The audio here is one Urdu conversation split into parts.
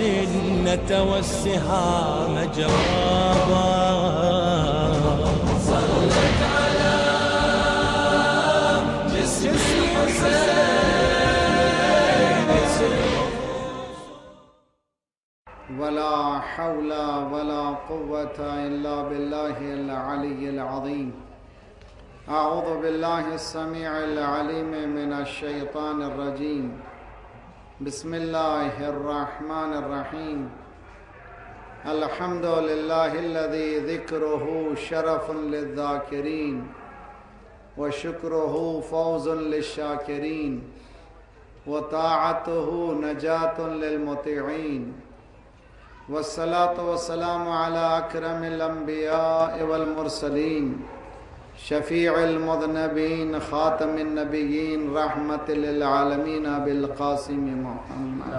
السنة والسهام جوابا. صلت على جسم الحسين ولا حول ولا قوة إلا بالله العلي العظيم. أعوذ بالله السميع العليم من الشيطان الرجيم. بسم الله الرحمن الرحيم. الحمد لله الذي ذكره شرف للذاكرين وشكره فوز للشاكرين وطاعته نجاة للمطيعين. والصلاة والسلام على أكرم الأنبياء والمرسلين شفيع المذنبين خاتم النبيين رحمة للعالمين بالقاسم محمد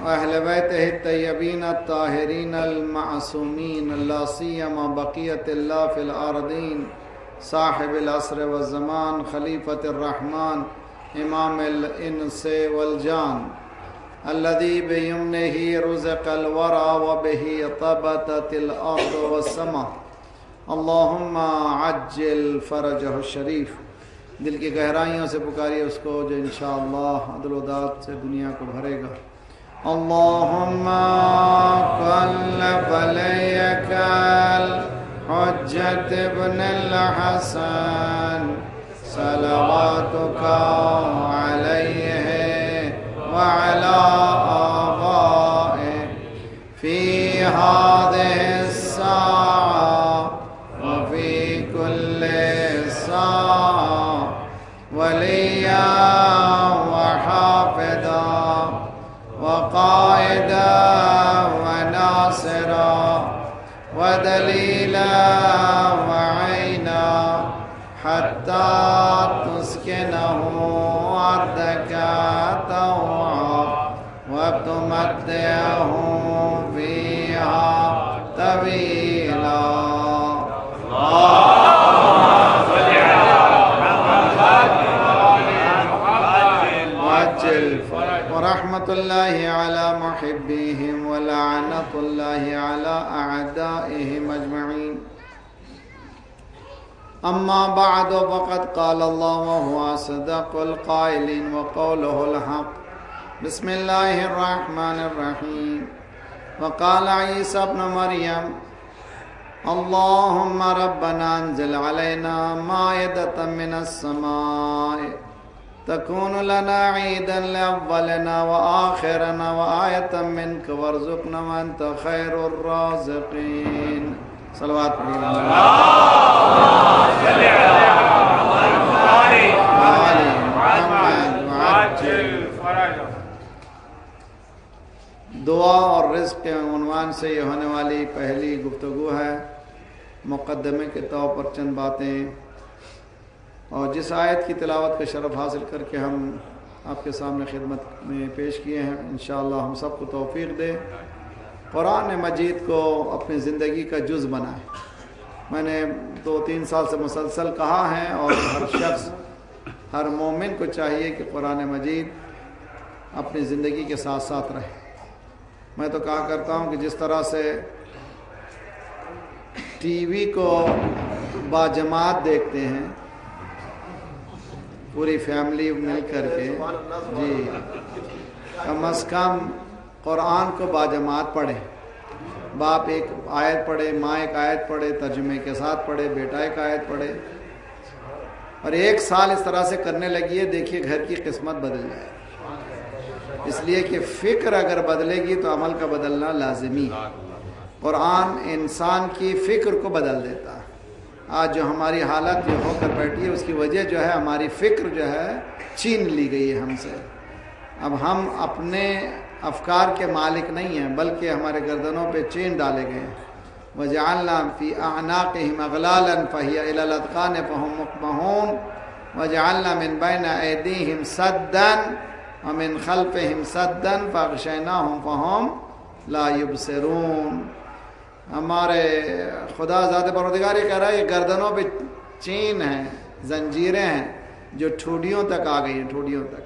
وأهل بيته الطيبين الطاهرين المعصومين لا سيما بقية الله في الأرضين صاحب العصر والزمان خلیفۃ الرحمن امام الانس والجان الذي بيمنه رزق الورى وبه طبتت الارض والسماء اللهم عجل فرجه الشریف. دل کی گہرائیوں سے پکاریے اس کو جو انشاءاللہ عدل و داد سے دنیا کو بھرے گا. اللهم قلب عليك حجت ابن الحسن صلواتك عليه وعلى آبائه في هذه الساعة وفي كل ساعة وليا وحافظا وقائدا وناصرا ودليلا وعينا حتى تسكنه أرضك طوعا وتمتعه فيها طويلا. ورحمة الله على محبيهم ولعنة الله على أعدائهم أجمعين. أما بعد فقد قال الله وهو أصدق القائلين وقوله الحق. بسم الله الرحمن الرحيم. وقال عيسى ابن مريم اللهم ربنا انزل علينا مائدة من السماء تكون لنا عيدا لأولنا وآخرنا وآية منك وارزقنا وأنت خير الرازقين. صلوات دعا اور رزق کے عنوان سے یہ ہونے والی پہلی گفتگو ہے. مقدمے کے طور پر چند باتیں اور جس آیت کی تلاوت کا شرف حاصل کر کے ہم آپ کے سامنے خدمت میں پیش کیے ہیں. انشاءاللہ ہم سب کو توفیق دے قرآن مجید کو اپنی زندگی کا جز بنائے. میں نے 2-3 سال سے مسلسل کہا ہے اور ہر شخص ہر مومن کو چاہیے کہ قرآن مجید اپنی زندگی کے ساتھ ساتھ رہے. میں تو کہا کرتا ہوں کہ جس طرح سے ٹی وی کو باجماعت دیکھتے ہیں پوری فیملی مل کر کے, جی کم از کم قرآن کو باجماعت پڑھیں. باپ ایک آیت پڑھے, ماں ایک آیت پڑھے, ترجمے کے ساتھ پڑھے, بیٹا ایک آیت پڑھے اور 1 سال اس طرح سے کرنے لگیے. دیکھیے گھر کی قسمت بدل جائے. اس لیے کہ فکر اگر بدلے گی تو عمل کا بدلنا لازمی. قرآن انسان کی فکر کو بدل دیتا ہے. آج جو ہماری حالت جو ہو کر بیٹھی ہے اس کی وجہ جو ہے ہماری فکر جو ہے چھین لی گئی ہے ہم سے. اب ہم اپنے افکار کے مالک نہیں ہیں بلکہ ہمارے گردنوں پہ چین ڈالے گئے ہیں. وَجَعَلْنَا فِي أَعْنَاقِهِمْ أَغْلَالًا فَهِيَ إِلَى الْأَذْقَانِ فَهُمْ مُقْمَحُونَ وَجَعَلْنَا مِنْ بَيْنَ أَيْدِيهِمْ سَدًّا وَمِنْ خَلْفِهِمْ سَدًّا فَأَغْشَيْنَاهُمْ فَهُمْ لَا يُبْصِرُونَ. ہمارے خدا ذات پروردگار یہ کہہ رہا ہے یہ گردنوں پہ چین ہیں, زنجیریں ہیں, جو ٹھوڑیوں تک آ گئی ہیں، ٹھوڑیوں تک،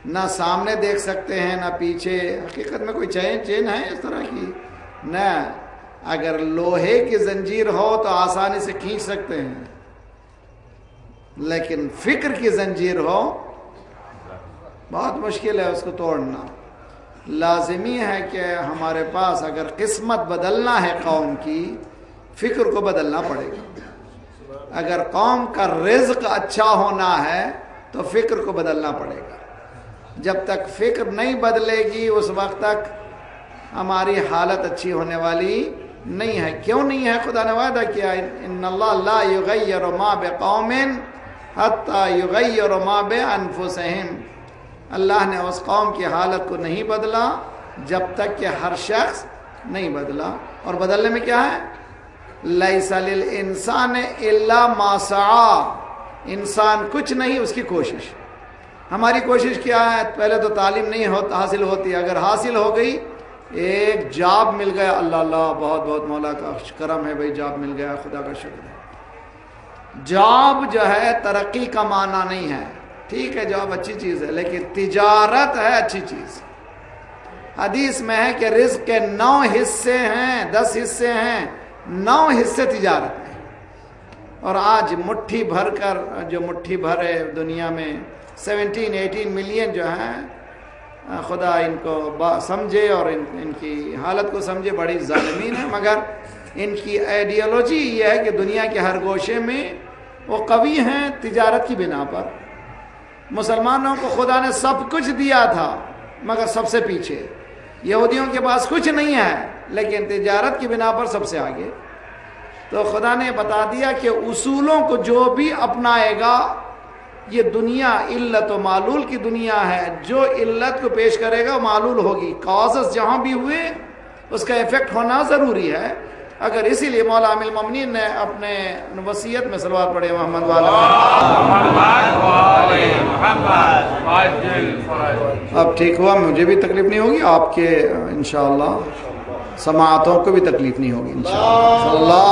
نہ سامنے دیکھ سکتے ہیں نہ پیچھے. حقیقت میں کوئی چین ہے اس طرح کی؟ نہ. اگر لوہے کی زنجیر ہو تو آسانی سے کھینچ سکتے ہیں، لیکن فکر کی زنجیر ہو بہت مشکل ہے اس کو توڑنا. لازمی ہے کہ ہمارے پاس اگر قسمت بدلنا ہے قوم کی، فکر کو بدلنا پڑے گا. اگر قوم کا رزق اچھا ہونا ہے تو فکر کو بدلنا پڑے گا. جب تک فکر نہیں بدلے گی اس وقت تک ہماری حالت اچھی ہونے والی نہیں ہے. کیوں نہیں ہے؟ خدا نے وعدہ کیا ان اللہ لا یغیر ما بقوم حتی یغیر ما بانفسہم. اللہ نے اس قوم کی حالت کو نہیں بدلا جب تک کہ ہر شخص نہیں بدلا. اور بدلنے میں کیا ہے؟ لیس للانسان الا ما سعی. انسان کچھ نہیں، اس کی کوشش. ہماری کوشش کیا ہے؟ پہلے تو تعلیم نہیں حاصل ہوتی، اگر حاصل ہو گئی، ایک جاب مل گیا، اللہ اللہ بہت بہت مولا کا کرم ہے بھائی، جاب مل گیا، خدا کا شکر ہے. جاب جو ہے ترقی کا معنی نہیں ہے. ٹھیک ہے جاب اچھی چیز ہے، لیکن تجارت ہے اچھی چیز. حدیث میں ہے کہ رزق کے 9 حصے ہیں، 10 حصے ہیں، 9 حصے تجارت میں. اور آج مٹھی بھر کر جو مٹھی بھر ہے دنیا میں 17-18 ملین جو ہیں، خدا ان کو سمجھے اور ان کی حالت کو سمجھے. بڑی ظالمین ہے، مگر ان کی آئیڈیالوجی یہ ہے کہ دنیا کے ہر گوشے میں وہ قوی ہیں تجارت کی بنا پر. مسلمانوں کو خدا نے سب کچھ دیا تھا مگر سب سے پیچھے. یہودیوں کے پاس کچھ نہیں ہے لیکن تجارت کی بنا پر سب سے آگے. تو خدا نے بتا دیا کہ اصولوں کو جو بھی اپنائے گا، یہ دنیا علت و معلول کی دنیا ہے، جو علت کو پیش کرے گا معلول ہوگی. کازز جہاں بھی ہوئے اس کا ایفیکٹ ہونا ضروری ہے. اگر اسی لیے مولا امیر المومنین نے اپنے وصیت میں صلوات پڑھے محمد والا. اب ٹھیک ہوا، مجھے بھی تکلیف نہیں ہوگی، آپ کے انشاءاللہ سماعتوں کو بھی تکلیف نہیں ہوگی انشاءاللہ.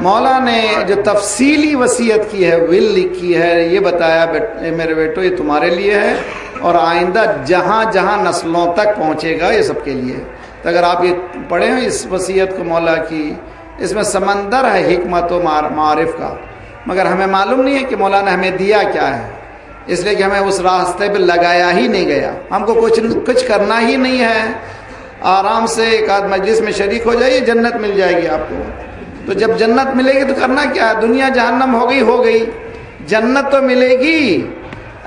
مولا نے جو تفصیلی وصیت کی ہے، ول لکھی ہے، یہ بتایا میرے بیٹو یہ تمہارے لیے ہے اور آئندہ جہاں جہاں نسلوں تک پہنچے گا یہ سب کے لیے. تو اگر آپ یہ پڑھیں اس وصیت کو مولا کی، اس میں سمندر ہے حکمت و معارف کا، مگر ہمیں معلوم نہیں ہے کہ مولا نے ہمیں دیا کیا ہے، اس لیے کہ ہمیں اس راستے پہ لگایا ہی نہیں گیا. ہم کو کچھ کرنا ہی نہیں ہے. آرام سے ایک آدھ مجلس میں شریک ہو جائیے، جنت مل جائے گی آپ کو. تو جب جنت ملے گی تو کرنا کیا ہے؟ دنیا جہنم ہو گئی، جنت تو ملے گی.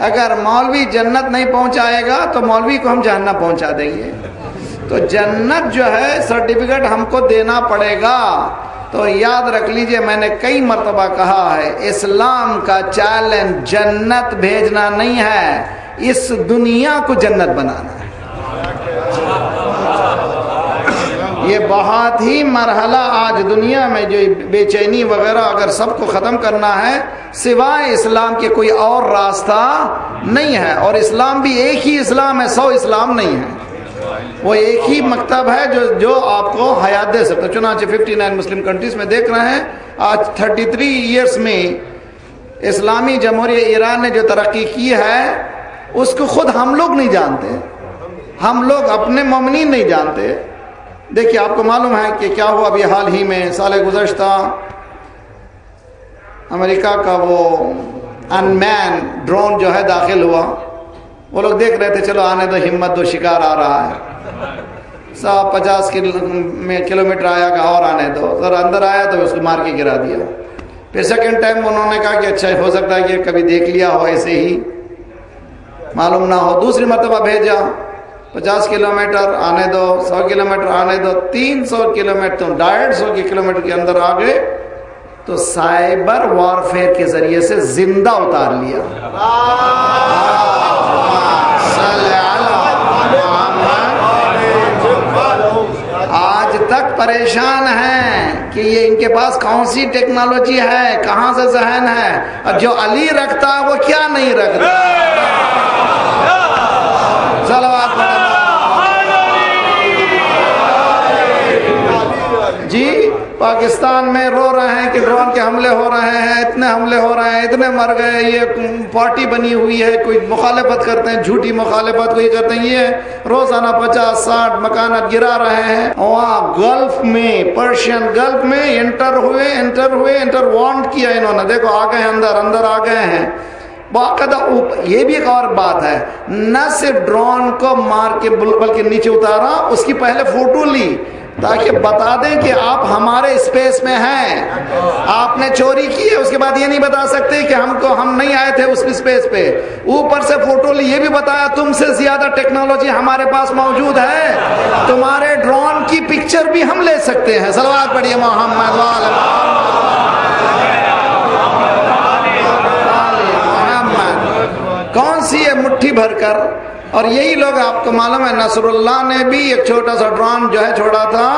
اگر مولوی جنت نہیں پہنچائے گا تو مولوی کو ہم جہنم پہنچا دیں گے. تو جنت جو ہے سرٹیفکیٹ ہم کو دینا پڑے گا. تو یاد رکھ لیجئے، میں نے کئی مرتبہ کہا ہے، اسلام کا چیلنج جنت بھیجنا نہیں ہے، اس دنیا کو جنت بنانا ہے. یہ بہت ہی مرحلہ آج دنیا میں جو بے چینی وغیرہ اگر سب کو ختم کرنا ہے، سوائے اسلام کے کوئی اور راستہ نہیں ہے. اور اسلام بھی ایک ہی اسلام ہے، 100 اسلام نہیں ہے. وہ ایک ہی مکتب ہے جو آپ کو حیات دے سکتا. چنانچہ 59 مسلم کنٹریز میں دیکھ رہے ہیں آج 33 ایئرس میں اسلامی جمہوریہ ایران نے جو ترقی کی ہے اس کو خود ہم لوگ نہیں جانتے، ہم لوگ اپنے مومنین نہیں جانتے. دیکھیے آپ کو معلوم ہے کہ کیا ہوا ابھی حال ہی میں سال گزشتہ امریکہ کا وہ انمین ڈرون جو ہے داخل ہوا. وہ لوگ دیکھ رہے تھے چلو آنے دو، ہمت دو، شکار آ رہا ہے. 50 کلومیٹر آیا کہ اور آنے دو. ذرا اندر آیا تو اس کو مار کے گرا دیا. پھر سیکنڈ ٹائم انہوں نے کہا کہ اچھا ہو سکتا ہے کہ کبھی دیکھ لیا ہو، ایسے ہی معلوم نہ ہو. دوسری مرتبہ بھیجا، 50 کلومیٹر آنے دو، 100 کلومیٹر آنے دو، 300 کلومیٹر تو 150 کلومیٹر کے اندر آ گئے تو سائبر وارفیئر کے ذریعے سے زندہ اتار لیا. آج تک پریشان ہیں کہ یہ ان کے پاس کون سی ٹیکنالوجی ہے، کہاں سے ذہن ہے، اور جو علی رکھتا ہے وہ کیا نہیں رکھتا. جی پاکستان میں رو رہے ہیں کہ ڈرون کے حملے ہو رہے ہیں، اتنے حملے ہو رہے ہیں، اتنے مر گئے، یہ پارٹی بنی ہوئی ہے، کوئی مخالفت کرتے ہیں، جھوٹی مخالفت کوئی کرتے ہیں، یہ روزانہ 50-60 مکانات گرا رہے ہیں۔ وہاں گلف میں، پرشین گلف میں انٹر وانٹ کیا انہوں نے، دیکھو آ گئے اندر آ گئے ہیں باقاعدہ۔ یہ بھی ایک اور بات ہے، نہ صرف ڈرون کو مار کے بلکہ نیچے اتارا، اس کی پہلے فوٹو لی تاکہ بتا دیں کہ آپ ہمارے اسپیس میں ہیں، آپ نے چوری کی ہے۔ اس کے بعد یہ نہیں بتا سکتے کہ ہم نہیں آئے تھے اس اسپیس پہ، اوپر سے فوٹو لی، یہ بھی بتایا تم سے زیادہ ٹیکنالوجی ہمارے پاس موجود ہے، تمہارے ڈرون کی پکچر بھی ہم لے سکتے ہیں۔ صلوات پڑھیے محمد وعلی محمد۔ کون سی ہے مٹھی بھر کر، اور یہی لوگ آپ کو معلوم ہے نصر اللہ نے بھی ایک چھوٹا سا ڈرون جو ہے چھوڑا تھا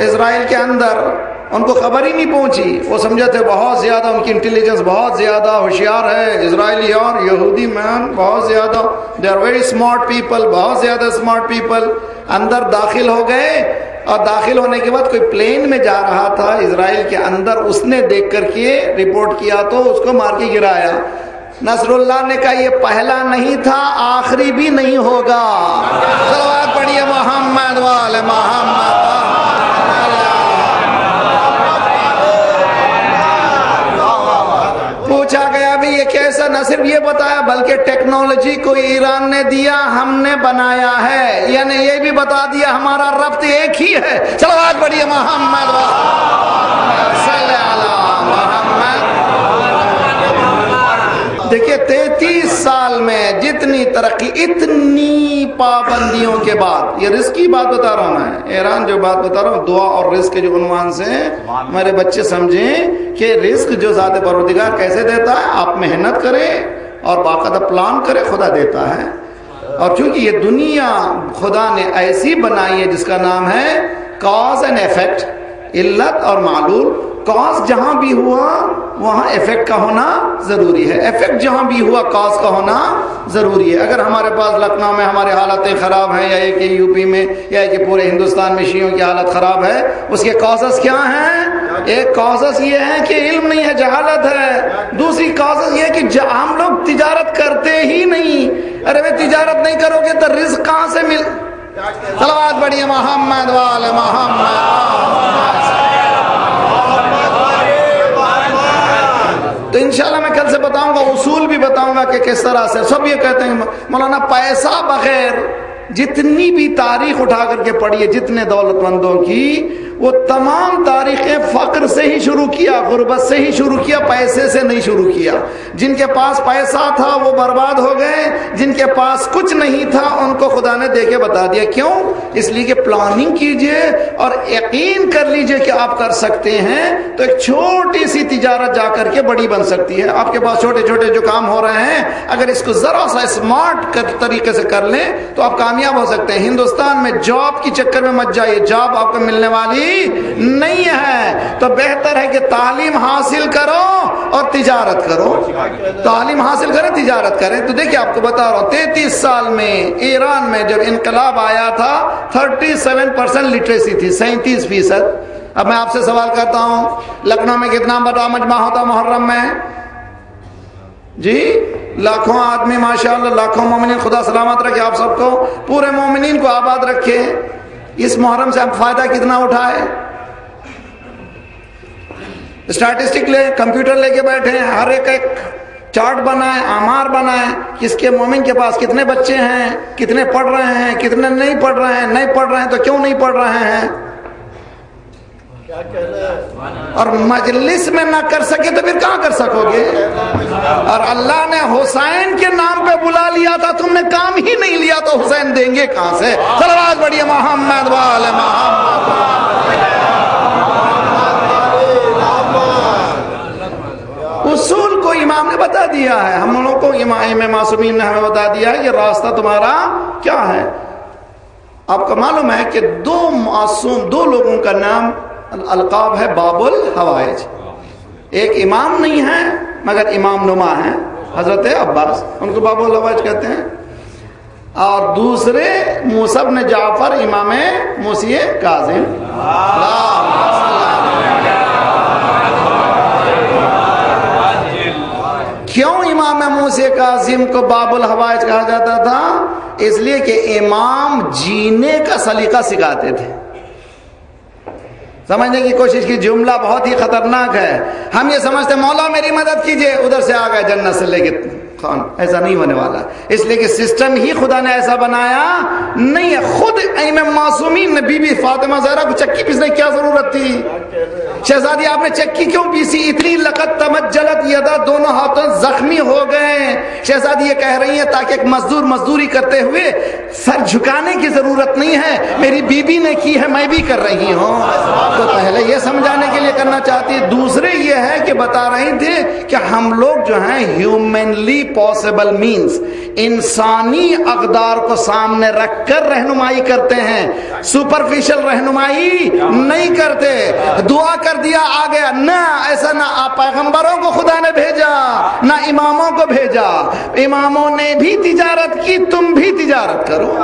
اسرائیل کے اندر، ان کو خبر ہی نہیں پہنچی، وہ سمجھے تھے بہت زیادہ ان کی انٹیلیجنس بہت زیادہ ہوشیار ہے، اسرائیلی اور یہودی مین بہت زیادہ، they are very smart people, بہت زیادہ اسمارٹ پیپل۔ اندر داخل ہو گئے، اور داخل ہونے کے بعد کوئی پلین میں جا رہا تھا اسرائیل کے اندر، اس نے دیکھ کر کے رپورٹ کیا تو اس کو مار کے گرایا۔ نصر اللہ نے کہا یہ پہلا نہیں تھا، آخری بھی نہیں ہوگا۔ صلوات پڑھیے محمد وعلی محمد۔ پوچھا گیا بھی یہ کیسا، نہ صرف یہ بتایا بلکہ ٹیکنالوجی کو ایران نے دیا، ہم نے بنایا ہے، یعنی یہ بھی بتا دیا ہمارا ربط ایک ہی ہے۔ صلوات پڑھیے محمد صلی اللہ محمد۔ دیکھیے 33 سال میں جتنی ترقی، اتنی پابندیوں کے بعد، یہ رزق کی بات بتا رہا ہوں میں، ایران جو بات بتا رہا ہوں دعا اور رزق کے جو عنوان سے ہمارے بچے سمجھیں کہ رزق جو ذات پروردگار کیسے دیتا ہے، آپ محنت کریں اور باقاعدہ پلان کریں، خدا دیتا ہے۔ اور چونکہ یہ دنیا خدا نے ایسی بنائی ہے جس کا نام ہے کاز اینڈ ایفیکٹ، علت اور معلول۔ کاز جہاں بھی ہوا وہاں ایفیکٹ کا ہونا ضروری ہے، ایفیکٹ جہاں بھی ہوا کاز کا ہونا ضروری ہے۔ اگر ہمارے پاس لکھنؤ میں ہماری حالتیں خراب ہیں، یا کہ یو پی میں، یا کہ پورے ہندوستان میں شیعوں کی حالت خراب ہے، اس کے کازز کیا ہیں؟ ایک کازز یہ ہے کہ علم نہیں ہے، جہالت ہے۔ دوسری کازز یہ ہے کہ ہم لوگ تجارت کرتے ہی نہیں۔ ارے بھائی تجارت نہیں کرو گے تو رزق کہاں سے مل؟ صلوات پڑھیے محمد وعلی محمد۔ تو انشاءاللہ میں کل سے بتاؤں گا، اصول بھی بتاؤں گا کہ کس طرح سے۔ سب یہ کہتے ہیں مولانا پیسہ بغیر، جتنی بھی تاریخ اٹھا کر کے پڑھیے جتنے دولت مندوں کی، وہ تمام تاریخیں فقر سے ہی شروع کیا، غربت سے ہی شروع کیا، پیسے سے نہیں شروع کیا۔ جن کے پاس پیسہ تھا وہ برباد ہو گئے، جن کے پاس کچھ نہیں تھا ان کو خدا نے دے کے بتا دیا۔ کیوں؟ اس لیے کہ پلاننگ کیجئے اور یقین کر لیجئے کہ آپ کر سکتے ہیں، تو ایک چھوٹی سی تجارت جا کر کے بڑی بن سکتی ہے۔ آپ کے پاس چھوٹے چھوٹے جو کام ہو رہے ہیں، اگر اس کو ذرا سا اسمارٹ طریقے سے کر لیں تو آپ کامیاب ہو سکتے ہیں۔ ہندوستان میں جاب کی چکر میں مت جائیے، جاب آپ کو ملنے والی نہیں ہے، تو بہتر ہے کہ تعلیم حاصل کرو اور تجارت کرو۔ تعلیم حاصل کریں، تجارت کریں۔ تو دیکھیں آپ کو بتا رہا ہوں 33 سال میں ایران میں جب انقلاب آیا تھا 37% لٹریسی تھی، 37%۔ اب میں آپ سے سوال کرتا ہوں، لکھنؤ میں کتنا بڑا مجمع ہوتا محرم میں؟ جی لاکھوں آدمی، ماشاءاللہ لاکھوں مومنین، خدا سلامت رکھے آپ سب کو، پورے مومنین کو آباد رکھے۔ اس محرم سے آپ فائدہ کتنا اٹھائے؟ اسٹیٹسٹک لے، کمپیوٹر لے کے بیٹھے ہیں، ہر ایک چارٹ بنائیں، آمار بنائیں، کس کے مومن کے پاس کتنے بچے ہیں، کتنے پڑھ رہے ہیں، کتنے نہیں پڑھ رہے ہیں، نہیں پڑھ رہے ہیں تو کیوں نہیں پڑھ رہے ہیں۔ اور مجلس میں نہ کر سکے تو پھر کہاں کر سکو گے؟ اور اللہ نے حسین کے نام پہ بلا لیا تھا، تم نے کام ہی نہیں لیا تو حسین دیں گے کہاں سے؟ صلوات پڑھیے محمد وعلی محمد۔ اصول کو امام نے بتا دیا ہے، ہم لوگوں کو امام معصومین نے ہمیں بتا دیا ہے کہ راستہ تمہارا کیا ہے۔ آپ کو معلوم ہے کہ دو لوگوں کا نام القاب ہے باب الحوائج۔ ایک امام نہیں ہے مگر امام نما ہے، حضرت عباس، ان کو باب الحوائج کہتے ہیں۔ اور دوسرے موسیٰ بن جعفر، امام موسیٰ کاظم۔ امام موسی کاظم کو باب الحوائج کہا جاتا تھا اس لیے کہ امام جینے کا سلیقہ سکھاتے تھے. سمجھنے کی کوشش کی. جملہ بہت ہی خطرناک ہے. ہم یہ سمجھتے مولا میری مدد کیجئے, ادھر سے آ گئے جنت سے لے کے خان. ایسا نہیں ہونے والا, اس لیے کہ سسٹم ہی خدا نے ایسا بنایا نہیں ہے. خود امام معصومین نے بی بی فاطمہ زہرا کو چکی پیسنے کی کیا ضرورت تھی؟ شہزادی آپ نے چکی کیوں پیسی؟ اتنی لقد تمجلت یدا, دونوں ہاتھوں زخمی ہو گئے. شہزادی یہ کہہ رہی ہیں تاکہ ایک مزدور مزدوری کرتے ہوئے سر جھکانے کی ضرورت نہیں ہے, میری بیوی نے کی ہے میں بھی کر رہی ہوں. تو پہلے یہ سمجھانے کے لیے کرنا چاہتی ہے. دوسرے یہ ہے کہ بتا رہی تھے کہ ہم لوگ جو ہیں ہیومنلی پاسبل مینز, انسانی اقدار کو سامنے رکھ کر رہنمائی کرتے ہیں, سپرفیشل رہنمائی نہیں کرتے. دعا کر دیا آ گیا, نہ ایسا نہ. آپ پیغمبروں کو خدا نے بھیجا, نہ اماموں کو بھیجا. اماموں نے بھی تجارت کی, تم بھی تجارت کرو.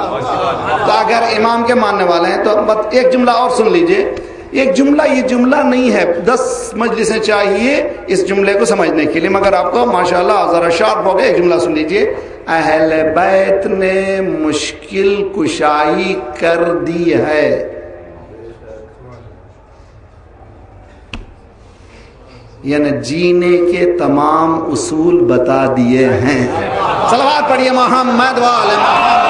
تو اگر امام کے ماننے والے ہیں تو ایک جملہ اور سن لیجئے. ایک جملہ, یہ جملہ نہیں ہے, 10 مجلسیں چاہیے اس جملے کو سمجھنے کے لیے, مگر آپ کو ماشاءاللہ ذرا شارپ ہو گئے. ایک جملہ سن لیجئے. اہل بیت نے مشکل کشائی کر دی ہے, یعنی جینے کے تمام اصول بتا دیے ہیں. صلوات پڑھیے محمد وآل محمد.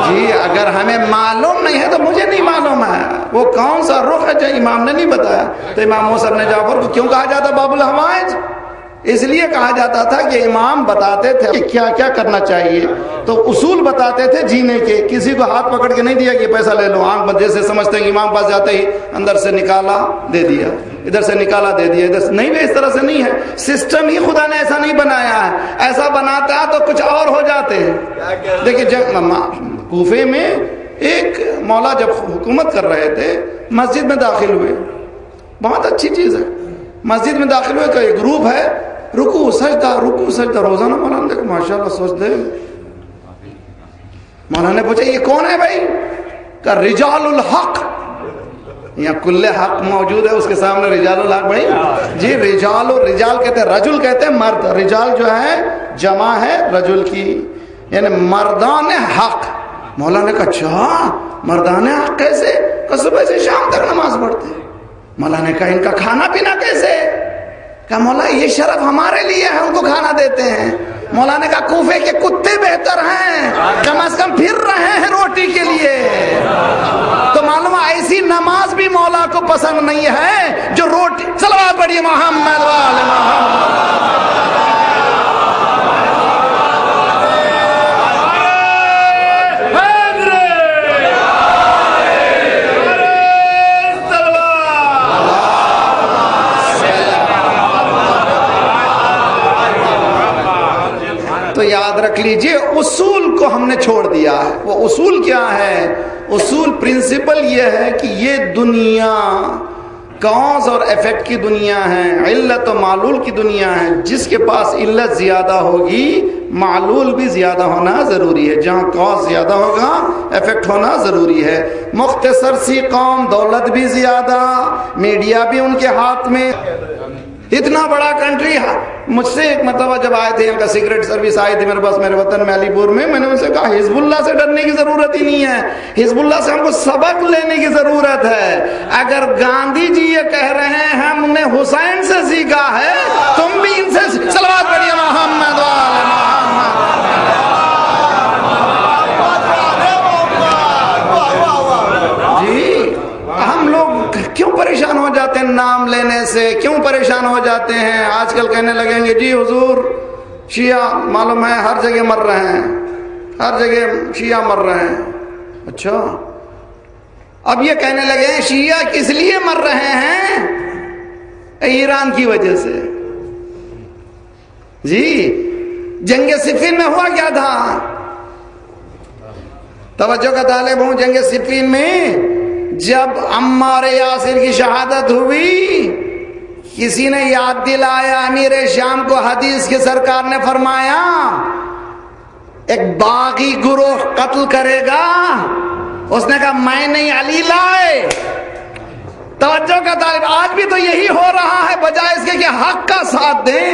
جی اگر ہمیں معلوم نہیں ہے تو مجھے نہیں معلوم ہے وہ کون سا رخ ہے جو امام نے نہیں بتایا. تو امام موسی بن جعفر کو کیوں کہا جاتا باب الحوائج؟ اس لیے کہا جاتا تھا کہ امام بتاتے تھے کہ کیا کیا کرنا چاہیے, تو اصول بتاتے تھے جینے کے. کسی کو ہاتھ پکڑ کے نہیں دیا کہ پیسہ لے لو, آنکھ بند جیسے سمجھتے ہیں کہ امام پاس جاتے ہی اندر سے نکالا دے دیا, ادھر سے نکالا دے دیا, ادھر سے نہیں. اس طرح سے نہیں ہے. سسٹم ہی خدا نے ایسا نہیں بنایا ہے. ایسا بناتا تو کچھ اور ہو جاتے ہیں. دیکھیے جب کوفے میں ایک مولا جب حکومت کر رہے تھے, مسجد میں داخل ہوئے, بہت اچھی چیز ہے. مسجد میں داخل ہوئے کہ ایک گروپ ہے, رکوع سجدہ روزانہ. مولانا دیکھو ماشاءاللہ سوچ دے. مولانا نے پوچھا یہ کون ہے بھائی؟ کہ رجال الحق. یہاں کل حق موجود ہے, اس کے سامنے رجال الحق. بھائی جی رجال کہتے ہیں, رجل کہتے ہیں مرد. رجال جو ہے جمع ہے رجل کی, یعنی مردان حق. مولانا نے کہا اچھا مردان حق کیسے؟ کہ صبح سے شام تک نماز پڑھتے. مولانا نے کہا ان کا کھانا پینا کیسے؟ کہ مولا یہ شرف ہمارے لیے ہے, ان کو کھانا دیتے ہیں. مولانا نے کہا کوفے کے کتے بہتر ہیں, کم از کم پھر رہے ہیں روٹی کے لیے. تو معلوم ہے ایسی نماز بھی مولا کو پسند نہیں ہے جو روٹی. صلوات پڑھیے محمد وآل محمد. تو یاد رکھ لیجئے اصول کو ہم نے چھوڑ دیا ہے. وہ اصول کیا ہے؟ اصول پرنسپل یہ ہے کہ یہ دنیا کاز اور ایفیکٹ کی دنیا ہے, علت و معلول کی دنیا ہے. جس کے پاس علت زیادہ ہوگی معلول بھی زیادہ ہونا ضروری ہے. جہاں کاز زیادہ ہوگا ایفیکٹ ہونا ضروری ہے. مختصر سی قوم, دولت بھی زیادہ, میڈیا بھی ان کے ہاتھ میں. اتنا بڑا کنٹری. مجھ سے ایک مرتبہ جب آئے تھے ان کا سیکرٹ سروس آئی تھی میرے پاس, میرے وطن میں علی پور میں نے ان سے کہا حزب اللہ سے ڈرنے کی ضرورت ہی نہیں ہے, حزب اللہ سے ہم کو سبق لینے کی ضرورت ہے. اگر گاندھی جی یہ کہہ رہے ہیں ہم نے حسین سے سیکھا ہے, تم بھی ان سے. صلوات پڑھیے محمد وآل محمد. جی ہم لوگ کیوں پریشان ہو جاتے ہیں نام لینے سے, کیوں پریشان ہو جاتے ہیں؟ آج کل کہنے لگیں گے جی حضور شیعہ معلوم ہے ہر جگہ مر رہے ہیں, ہر جگہ شیعہ مر رہے ہیں. اچھا اب یہ کہنے لگے ہیں شیعہ کس لیے مر رہے ہیں؟ ایران کی وجہ سے. جی جنگ صفین میں ہوا کیا تھا؟ توجہ کا طالب ہوں. جنگ صفین میں جب عمار یاسر کی شہادت ہوئی, کسی نے یاد دلایا امیر شام کو حدیث کے سرکار نے فرمایا ایک باغی گروہ قتل کرے گا. اس نے کہا میں نہیں, علی لائے. توجہ کا طالب، آج بھی تو یہی ہو رہا ہے، بجائے اس کے کہ حق کا ساتھ دیں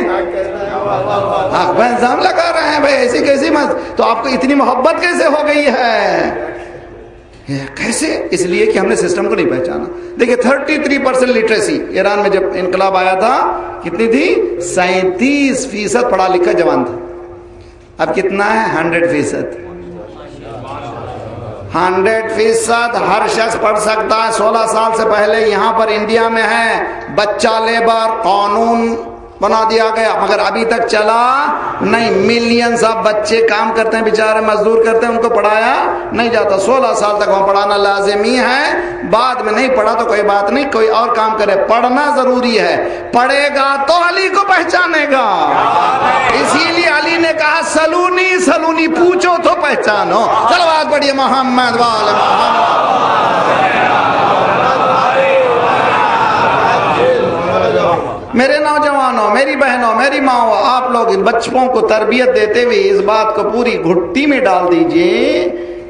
حق پہ الزام لگا رہے ہیں. بھائی ایسی کیسی تو آپ کو اتنی محبت کیسے ہو گئی ہے؟ کیسے؟ اس لیے کہ ہم نے سسٹم کو نہیں پہچانا. دیکھیں 33% لٹریسی ایران میں جب انقلاب آیا تھا کتنی تھی؟ 37% پڑھا لکھا جوان تھا. اب کتنا ہے؟ 100%. 100% ہر شخص پڑھ سکتا ہے. 16 سال سے پہلے یہاں پر انڈیا میں ہے بچہ لیبر قانون بنا دیا گیا، مگر ابھی تک چلا نہیں. ملینز آف بچے کام کرتے ہیں، بیچارے مزدور کرتے ہیں، ان کو پڑھایا نہیں جاتا. 16 سال تک وہاں پڑھانا لازمی ہے. بعد میں نہیں پڑھا تو کوئی بات نہیں، کوئی اور کام کرے. پڑھنا ضروری ہے. پڑھے گا تو علی کو پہچانے گا. اسی لیے علی نے کہا سلونی سلونی، پوچھو تو پہچانو. چلو بات پڑھیے محمد وال محمد. میرے نوجوانوں، میری بہنوں، میری ماں، آپ لوگ ان بچوں کو تربیت دیتے ہوئے اس بات کو پوری گھٹی میں ڈال دیجئے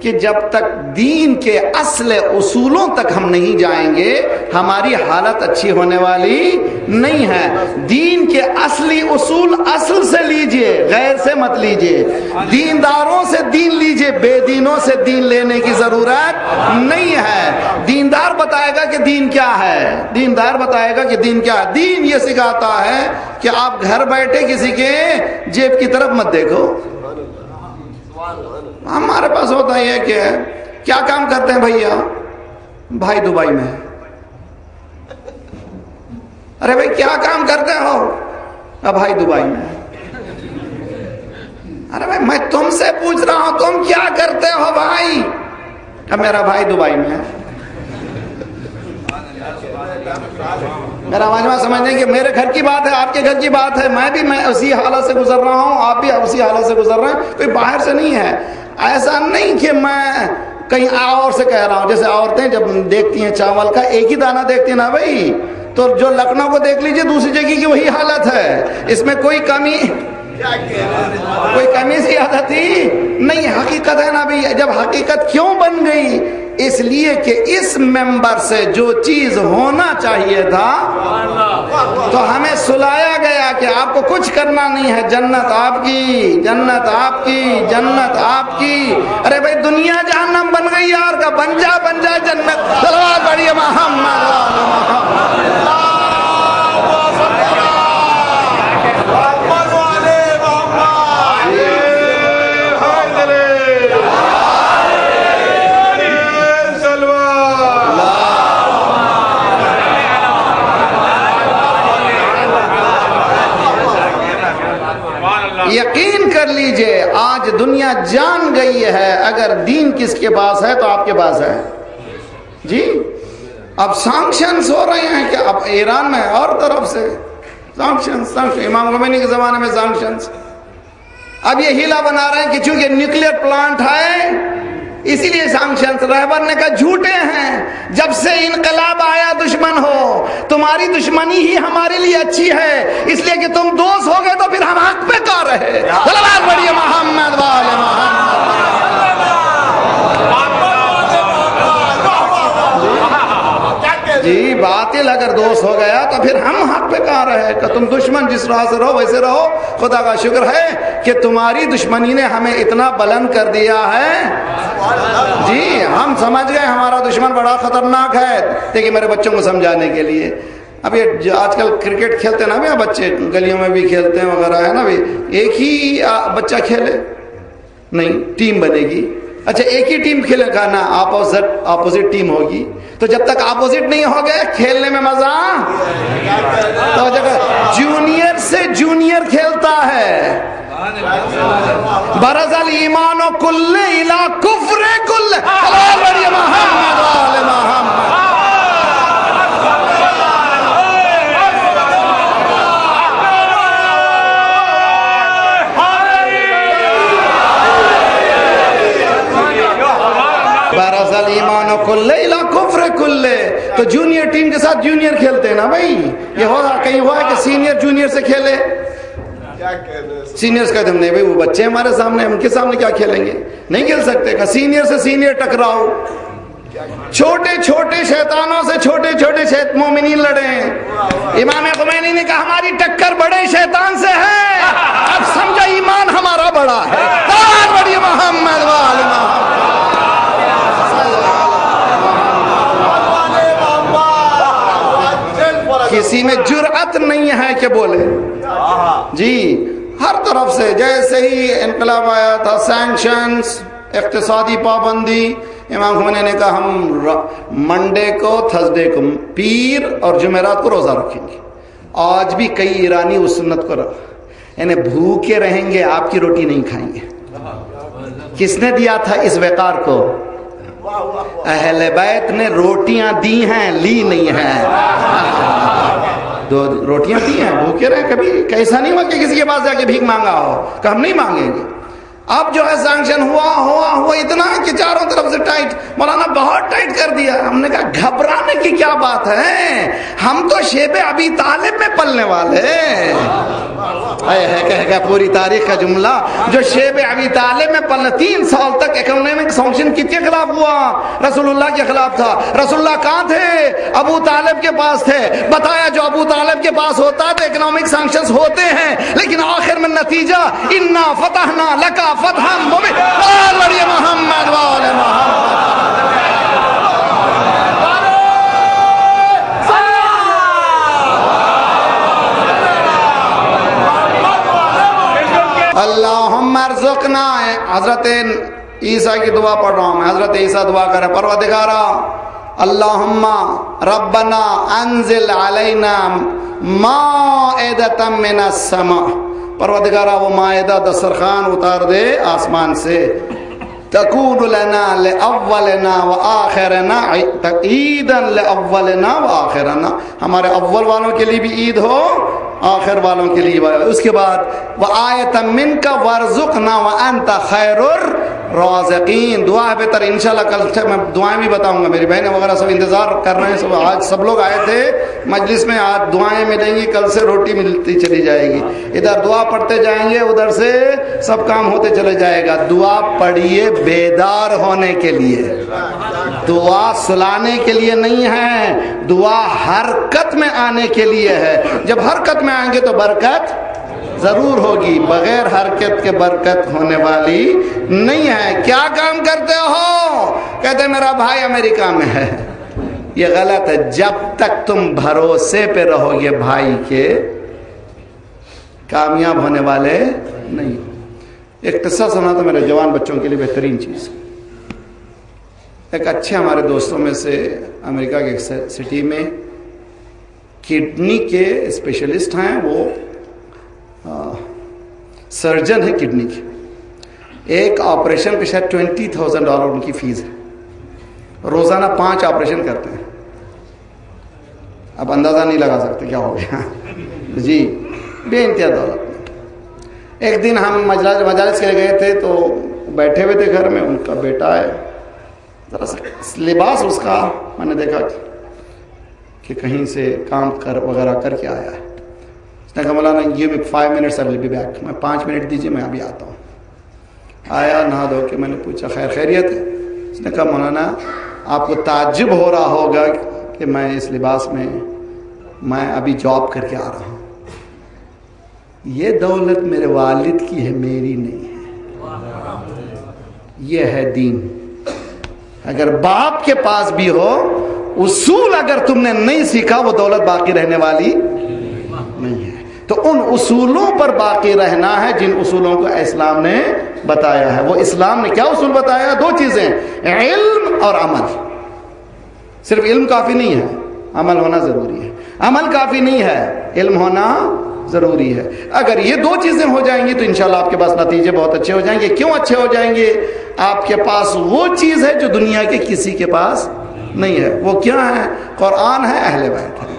کہ جب تک دین کے اصل اصولوں تک ہم نہیں جائیں گے ہماری حالت اچھی ہونے والی نہیں ہے. دین کے اصلی اصول اصل سے لیجئے، غیر سے مت لیجئے. دینداروں سے دین لیجئے، بے دینوں سے دین لینے کی ضرورت نہیں ہے. دیندار بتائے گا کہ دین کیا ہے. دیندار بتائے گا کہ دین کیا ہے. دین یہ سکھاتا ہے کہ آپ گھر بیٹھے کسی کے جیب کی طرف مت دیکھو. ہمارے پاس ہوتا یہ کہ کیا کام کرتے ہیں بھیا؟ بھائی دبئی میں. ارے بھائی کیا کام کرتے ہو؟ بھائی دبئی میں. ارے بھائی میں تم سے پوچھ رہا ہوں تم کیا کرتے ہو بھائی؟ اب میرا بھائی دبئی میں. میرا مجمع سمجھنے کہ میرے گھر کی بات ہے، آپ کے گھر کی بات ہے. میں اسی حالت سے گزر رہا ہوں، آپ بھی اسی حالت سے گزر رہے ہیں. کوئی باہر سے نہیں ہے. ایسا نہیں کہ میں کہیں اور سے کہہ رہا ہوں. جیسے عورتیں جب دیکھتی ہیں چاول کا ایک ہی دانہ دیکھتی ہیں نا بھائی، تو جو لکھنؤ کو دیکھ لیجئے دوسری جگہ کی وہی حالت ہے. اس میں کوئی کمی زیادہ تھی نہیں. حقیقت ہے نا بھائی. جب حقیقت کیوں بن گئی؟ اس لیے کہ اس ممبر سے جو چیز ہونا چاہیے تھا تو ہمیں سلایا گیا کہ آپ کو کچھ کرنا نہیں ہے. جنت آپ کی، جنت آپ کی، جنت آپ کی. ارے بھائی دنیا جہنم بن گئی یار کا، بن جا جنت. صلوات پڑھیے محمد. یقین کر لیجئے آج دنیا جان گئی ہے اگر دین کس کے پاس ہے تو آپ کے پاس ہے. جی اب سانکشنز ہو رہے ہیں کہ اب ایران میں اور طرف سے سانکشنز. امام خمینی کے زمانے میں سانکشنز. اب یہ ہیلا بنا رہے ہیں کہ چونکہ نیوکلیئر پلانٹ ہے اسی لیے سانکشنز. رہبر نے کہا جھوٹے ہیں. جب سے انقلاب آیا دشمن ہو. تمہاری دشمنی ہی ہمارے لیے اچھی ہے، اس لیے کہ تم دوست ہو گئے تو پھر ہم حق پہ کار رہے. صلوات پڑھیے محمد والے محمد. جی باطل اگر دوست ہو گیا تو پھر ہم حق پہ کہاں رہے. کہ تم دشمن جس راہ سے رہو ویسے رہو. خدا کا شکر ہے کہ تمہاری دشمنی نے ہمیں اتنا بلند کر دیا ہے. جی ہم سمجھ گئے ہمارا دشمن بڑا خطرناک ہے. دیکھیے میرے بچوں کو سمجھانے کے لیے اب یہ آج کل کرکٹ کھیلتے ہیں نا بھی بچے، گلیوں میں بھی کھیلتے ہیں وغیرہ ہے نا بھی. ایک ہی بچہ کھیلے نہیں، ٹیم بنے گی. اچھا ایک ہی ٹیم کھیلے گا نا، اپوزٹ ٹیم ہوگی. تو جب تک اپوزٹ نہیں ہو گئے کھیلنے میں مزہ. تو جگہ جونیئر سے جونیئر کھیلتا ہے. برز الایمان کل الی کفر کل. محمد وآل محمد. ایمان کل الی کفر کل. تو جونیئر ٹیم کے ساتھ جونیئر کھیلتے ہیں نا بھائی. یہ ہو رہا کہیں ہوا ہے کہ سینئر جونیئر سے کھیلے. سینئرز کہتے ہیں نہیں بھائی وہ بچے ہمارے سامنے، ان کے سامنے کیا کھیلیں گے، نہیں کھیل سکتے. کہ سینئر سے سینئر ٹکراؤ. چھوٹے چھوٹے شیطانوں سے چھوٹے چھوٹے مومنین لڑے ہیں. امام خمینی نے کہا ہماری ٹکر بڑے شیطان سے ہے, اب سمجھا ایمان ہمارا بڑا ہے. بڑی محمد وال کسی میں جرأت نہیں ہے کہ بولے. جی ہر طرف سے جیسے ہی انقلاب آیا تھا, سینکشنز, اقتصادی پابندی, امام خمینی نے کہا ہم منڈے کو, تھرسڈے کو, پیر اور جمعرات کو روزہ رکھیں گے. آج بھی کئی ایرانی اس سنت کو یعنی بھوکے رہیں گے, آپ کی روٹی نہیں کھائیں گے. کس نے دیا تھا اس وقار کو؟ اہل بیت نے روٹیاں دی ہیں, لی نہیں ہیں. دو روٹیاں دی ہیں, بھوکے رہے. کبھی ایسا نہیں ہوا کہ کسی کے پاس جا کے بھیک مانگا ہو کہ ہم نہیں مانگیں گے. اب جو ہے سینکشن ہوا اتنا کہ چاروں طرف سے ٹائٹ, مولانا بہت ٹائٹ کر دیا. ہم نے کہا گھبرانے کی کیا بات ہے, ہم تو شیب ابی طالب میں پلنے والے. کہہ پوری تاریخ کا جملہ, جو شیب ابی طالب میں پلنے. 3 سال تک اکنامک سینکشن کس کے خلاف ہوا؟ رسول اللہ کے خلاف تھا. رسول اللہ کہاں تھے؟ ابو طالب کے پاس تھے. بتایا جو ابو طالب کے پاس ہوتا تو اکنامک سینکشنز ہوتے ہیں, لیکن آخر میں نتیجہ انا فتحنا لکا فتحا مبینا. بڑی محمد والے محمد. اللہم ارزقنا. حضرت عیسیٰ کی دعا پڑھ رہا ہوں میں. حضرت عیسیٰ دعا کریں, پروردگارا اللہم ربنا انزل علینا مائدۃ من السماء. پروردگارا وہ مائدہ دسترخوان اتار دے آسمان سے. تکون لنا لاولنا وآخرنا, عیدا لاولنا وآخرنا, ہمارے اول والوں کے لیے بھی عید ہو, آخر والوں کے لیے. اس کے بعد وآیۃ منک وارزقنا وانت خیر الرازقین. دعا ہے بہتر انشاءاللہ. کل میں دعائیں بھی بتاؤں گا. میری بہنیں وغیرہ سب انتظار کر رہے ہیں. آج سب لوگ آئے تھے مجلس میں, آج دعائیں ملیں گی, کل سے روٹی ملتی چلی جائے گی. ادھر دعا پڑھتے جائیں گے, ادھر سے سب کام ہوتے چلے جائے گا. دعا پڑھیے بیدار ہونے کے لیے, دعا سلانے کے لیے نہیں ہے. دعا حرکت میں آنے کے لیے ہے. جب حرکت میں آئیں گے تو برکت ضرور ہوگی. بغیر حرکت کے برکت ہونے والی نہیں ہے. کیا کام کرتے ہو؟ کہتے میرا بھائی امریکہ میں ہے. یہ غلط ہے. جب تک تم بھروسے پہ رہو گے بھائی کے, کامیاب ہونے والے نہیں. ایک قصہ سنا تو میرے جوان بچوں کے لیے بہترین چیز. ایک اچھے ہمارے دوستوں میں سے امریکہ کے ایک سٹی میں کڈنی کے اسپیشلسٹ ہیں. وہ سرجن ہے کڈنی کے. ایک آپریشن پہ شاید $20,000 ان کی فیس ہے. روزانہ 5 آپریشن کرتے ہیں. اب اندازہ نہیں لگا سکتے کیا ہو گیا. جی بے انتہا دولت. ایک دن ہم مجالس کے لیے گئے تھے تو بیٹھے ہوئے تھے گھر میں. ان کا بیٹا ہے, ذرا سا لباس اس کا میں نے دیکھا کہ کہیں سے کام وغیرہ کر کے آیا ہے. اس نے کہا مولانا give me 5 minutes I will be back. میں 5 منٹ دیجیے, میں ابھی آتا ہوں. آیا نہا دھو کے. میں نے پوچھا خیریت ہے؟ اس نے کہا مولانا آپ کو تعجب ہو رہا ہوگا کہ میں اس لباس میں ابھی جاب کر کے آ رہا ہوں. یہ دولت میرے والد کی ہے, میری نہیں ہے. یہ ہے دین. اگر باپ کے پاس بھی ہو, اصول اگر تم نے نہیں سیکھا, وہ دولت باقی رہنے والی نہیں ہے. تو ان اصولوں پر باقی رہنا ہے جن اصولوں کو اسلام نے بتایا ہے. وہ اسلام نے کیا اصول بتایا ہے؟ 2 چیزیں, علم اور عمل. صرف علم کافی نہیں ہے, عمل ہونا ضروری ہے. عمل کافی نہیں ہے, علم ہونا ضروری ہے. اگر یہ 2 چیزیں ہو جائیں گی تو انشاءاللہ آپ کے پاس نتیجے بہت اچھے ہو جائیں گے. کیوں اچھے ہو جائیں گے؟ آپ کے پاس وہ چیز ہے جو دنیا کے کسی کے پاس نہیں ہے. وہ کیا ہے؟ قرآن ہے, اہل بیت ہے.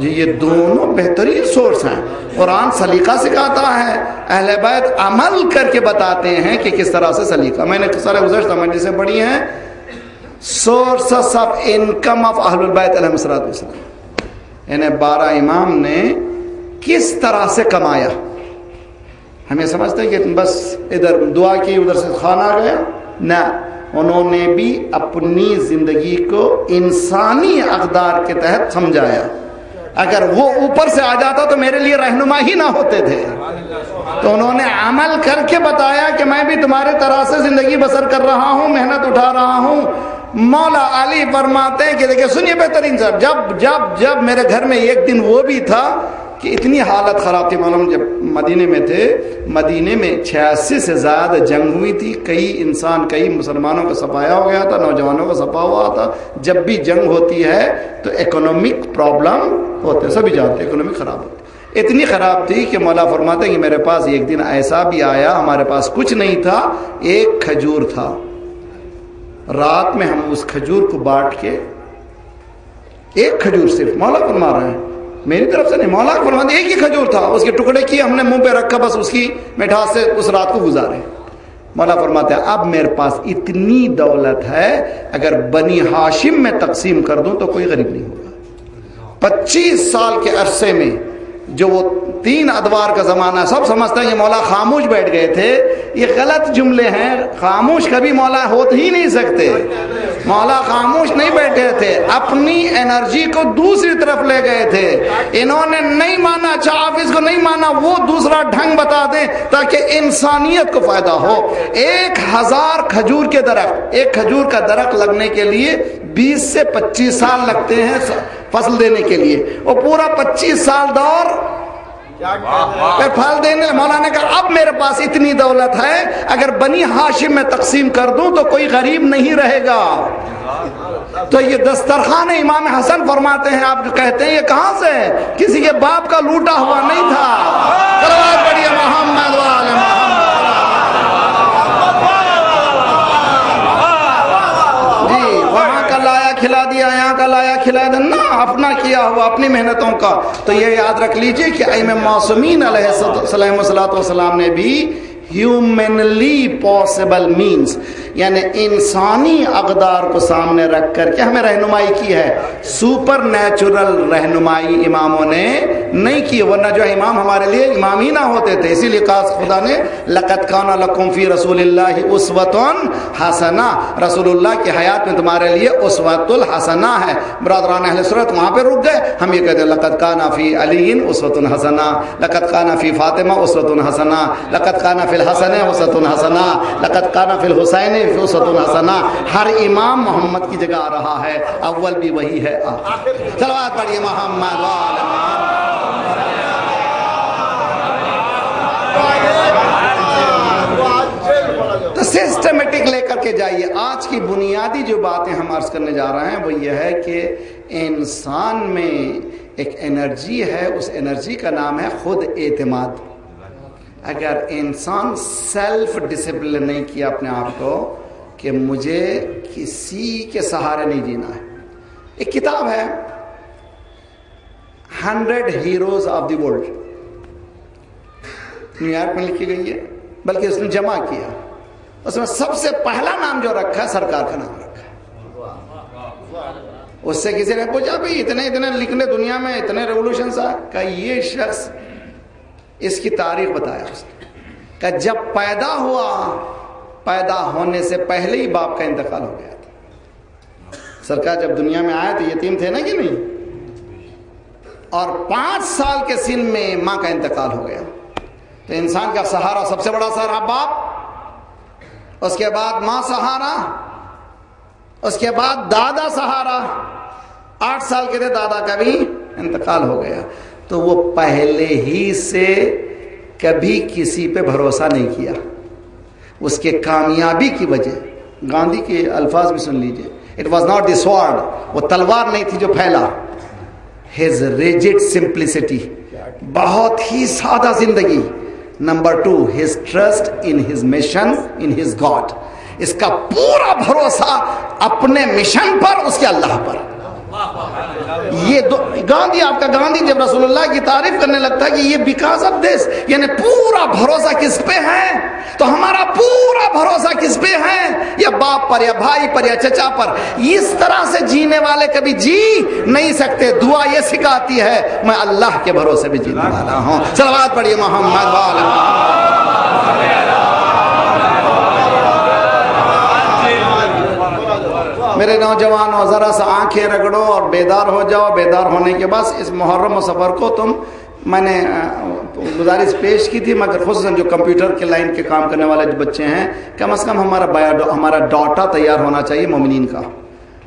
جی یہ دونوں بہترین سورس ہیں. قرآن سلیقہ سکھاتا ہے, اہل بیت عمل کر کے بتاتے ہیں کہ کس طرح سے سلیقہ. میں نے سارے گزشتہ مجلسیں پڑھی ہیں, سورسز آف انکم آف اہل البیت علیہ السلام. یعنی 12 امام نے کس طرح سے کمایا. ہمیں سمجھتے ہیں کہ بس ادھر دعا کی, ادھر سے کھانا گیا, نہ. انہوں نے بھی اپنی زندگی کو انسانی اقدار کے تحت سمجھایا. اگر وہ اوپر سے آ جاتا تو میرے لیے رہنما ہی نہ ہوتے تھے. تو انہوں نے عمل کر کے بتایا کہ میں بھی تمہارے طرح سے زندگی بسر کر رہا ہوں, محنت اٹھا رہا ہوں. مولا علی فرماتے ہیں کہ دیکھیں سنیے بہترین صاحب, جب جب جب میرے گھر میں ایک دن وہ بھی تھا کہ اتنی حالت خراب تھی. معلوم جب مدینے میں تھے, مدینے میں 86 سے زیادہ جنگ ہوئی تھی, کئی مسلمانوں کا سفایا ہو گیا تھا, نوجوانوں کا سفا ہوا تھا. جب بھی جنگ ہوتی ہے تو اکنامک پرابلم ہوتے, سبھی جانتے ہیں اکنامک خراب ہوتی. اتنی خراب تھی کہ مولا فرماتے ہیں کہ میرے پاس ایک دن ایسا بھی آیا, ہمارے پاس کچھ نہیں تھا, ایک کھجور تھا. رات میں ہم اس کھجور کو بانٹ کے, ایک کھجور صرف, مولا فرما رہے ہیں میری طرف سے نہیں, مولا فرماتے ایک ہی کھجور تھا, اس کے ٹکڑے کیے, ہم نے منہ پہ رکھا, بس اس کی مٹھاس سے اس رات کو گزارے. مولا فرماتے ہیں اب میرے پاس اتنی دولت ہے, اگر بنی ہاشم میں تقسیم کر دوں تو کوئی غریب نہیں ہوگا. 25 سال کے عرصے میں جو وہ 3 ادوار کا زمانہ, سب سمجھتے ہیں کہ مولا خاموش بیٹھ گئے تھے. یہ غلط جملے ہیں, خاموش کبھی مولا ہوتے ہی نہیں سکتے. مولا خاموش نہیں بیٹھے تھے, اپنی انرجی کو دوسری طرف لے گئے تھے. انہوں نے نہیں مانا, اچھا آپ اس کو نہیں مانا, وہ دوسرا ڈھنگ بتا دیں تاکہ انسانیت کو فائدہ ہو. 1000 کھجور کے درخت, ایک کھجور کا درخت لگنے کے لیے 20 سے 25 سال لگتے ہیں فصل دینے کے لیے, اور پورا 25 سال دور پھر پھل دینے. مولا نے کہا اب میرے پاس اتنی دولت ہے, اگر بنی ہاشم میں تقسیم کر دوں تو کوئی غریب نہیں رہے گا. تو یہ دسترخوان امام حسن فرماتے ہیں, آپ جو کہتے ہیں یہ کہاں سے ہے, کسی کے باپ کا لوٹا ہوا نہیں تھا. صلوات پڑھیے محمد وآل محمد. جی وہاں کا لایا کھلا دیا, یہاں کا لایا کھلا دیا نا, اپنا کیا ہوا, اپنی محنتوں کا. تو یہ یاد رکھ لیجئے کہ ائمہ معصومین علیہ السلام نے بھی ہیومنلی پاسبل مینز, یعنی انسانی اقدار کو سامنے رکھ کر کے ہمیں رہنمائی کی ہے. سپر نیچرل رہنمائی اماموں نے نہیں کی, ورنہ جو امام ہمارے لیے امام ہی نہ ہوتے تھے. اسی لیے کہا خدا نے لقد کان لکم فی رسول اللہ اسوۃ حسنہ, رسول اللہ کی حیات میں تمہارے لیے اسوۃ الحسنہ ہے. برادران اہل سنت وہاں پہ رک گئے, ہم یہ کہتے ہیں لقد کان فی علی اسوۃ حسنہ, لقد کان فی فاطمہ اسوۃ حسنہ, لقد کان فی الحسن اسوۃ حسنہ, لقد کان فی الحسین اسوۃ حسنہ. ہر امام محمد کی جگہ آ رہا ہے, اول بھی وہی ہے. صلوات پڑھیے محمد وآل محمد. تو سسٹمیٹک لے کر کے جائیے. آج کی بنیادی جو باتیں ہم عرض کرنے جا رہے ہیں وہ یہ ہے کہ انسان میں ایک انرجی ہے, اس انرجی کا نام ہے خود اعتماد. اگر انسان سیلف ڈسپلن نہیں کیا اپنے آپ کو کہ مجھے کسی کے سہارے نہیں جینا ہے. ایک کتاب ہے 100 heroes of the world, new York میں لکھی گئی ہے, بلکہ اس نے جمع کیا. اس میں سب سے پہلا نام جو رکھا ہے سرکار کا نام رکھا ہے. اس سے کسی نے پوچھا بھائی اتنے لکھنے دنیا میں اتنے ریولوشنز آئے, کہ یہ شخص اس کی تاریخ بتایا اس نے, کہ جب پیدا ہوا, پیدا ہونے سے پہلے ہی باپ کا انتقال ہو گیا تھا. سرکار جب دنیا میں آئے تو یتیم تھے نا کہ نہیں, اور 5 سال کے سن میں ماں کا انتقال ہو گیا. تو انسان کا سہارا, سب سے بڑا سہارا باپ, اس کے بعد ماں سہارا, اس کے بعد دادا سہارا. 8 سال کے تھے دادا کا بھی انتقال ہو گیا. تو وہ پہلے ہی سے کبھی کسی پہ بھروسہ نہیں کیا. اس کے کامیابی کی وجہ, گاندھی کے الفاظ بھی سن لیجئے, it was not the sword, وہ تلوار نہیں تھی جو پھیلا. ہز ریجڈ سمپلسٹی, بہت ہی سادہ زندگی. Number 2, his trust in his mission in his God, اس کا پورا بھروسہ اپنے مشن پر, اس کے اللہ پر. یہ گاندھی, آپ کا گاندھی جب رسول اللہ کی تعریف کرنے لگتا ہے کہ یہ بیکاز آف دس, یعنی پورا بھروسہ کس پہ ہے, تو ہمارا پورا بھروسہ کس پہ ہے, یا باپ پر, یا بھائی پر, یا چچا پر. اس طرح سے جینے والے کبھی جی نہیں سکتے. دعا یہ سکھاتی ہے میں اللہ کے بھروسے بھی جینے والا ہوں. صلوات پڑھیے محمد وآل محمد. میرے نوجوانوں ذرا سا آنکھیں رگڑو اور بیدار ہو جاؤ. بیدار ہونے کے بعد اس محرم و سفر کو تم، میں نے گزارش پیش کی تھی مگر خصوصاً جو کمپیوٹر کے لائن کے کام کرنے والے جو بچے ہیں، کم از کم ہمارا ڈاٹا تیار ہونا چاہیے مومنین کا.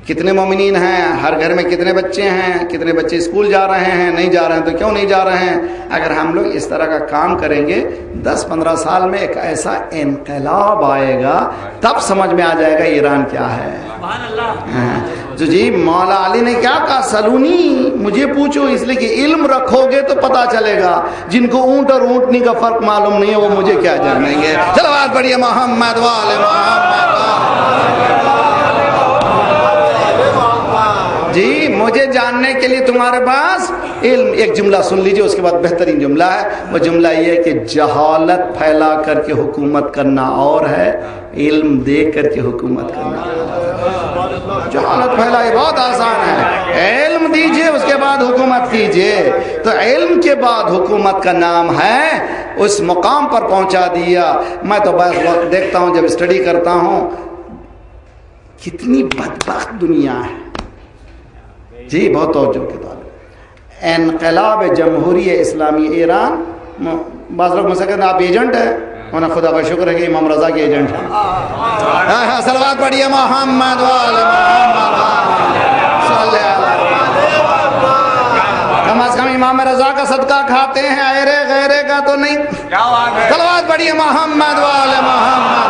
کتنے مومنین ہیں، ہر گھر میں کتنے بچے ہیں، کتنے بچے اسکول جا رہے ہیں، نہیں جا رہے ہیں تو کیوں نہیں جا رہے ہیں. اگر ہم لوگ اس طرح کا کام کریں گے 10-15 سال میں ایک ایسا انقلاب آئے گا، تب سمجھ میں آ جائے گا ایران کیا ہے. جو جی مولا علی نے کیا کہا، سلونی، مجھے پوچھو، اس لیے کہ علم رکھو گے تو پتا چلے گا. جن کو اونٹ اور اونٹنی کا فرق معلوم نہیں ہے وہ مجھے کیا جانیں گے. چلو بات پڑھیے محمد والے محمد. جی مجھے جاننے کے لیے تمہارے پاس علم. ایک جملہ سن لیجئے، اس کے بعد بہترین جملہ ہے. وہ جملہ یہ ہے کہ جہالت پھیلا کر کے حکومت کرنا اور ہے، علم دے کر کے حکومت کرنا. جہالت پھیلا یہ بہت آسان ہے، علم دیجئے اس کے بعد حکومت کیجئے. تو علم کے بعد حکومت کا نام ہے، اس مقام پر پہنچا دیا. میں تو بس وقت دیکھتا ہوں جب اسٹڈی کرتا ہوں، کتنی بدبخت دنیا ہے. جی بہت توجہ کے طالب. انقلاب جمہوری اسلامی ایران، بعض لوگ مجھ سے کہتے ہیں آپ ایجنٹ ہیں، انہیں خدا کا شکر ہے کہ امام رضا کے ایجنٹ ہیں. صلوات پڑھیے محمد والے محمد. کم از کم امام رضا کا صدقہ کھاتے ہیں، ایرے غیرے کا تو نہیں. صلوات پڑھیے محمد والے محمد.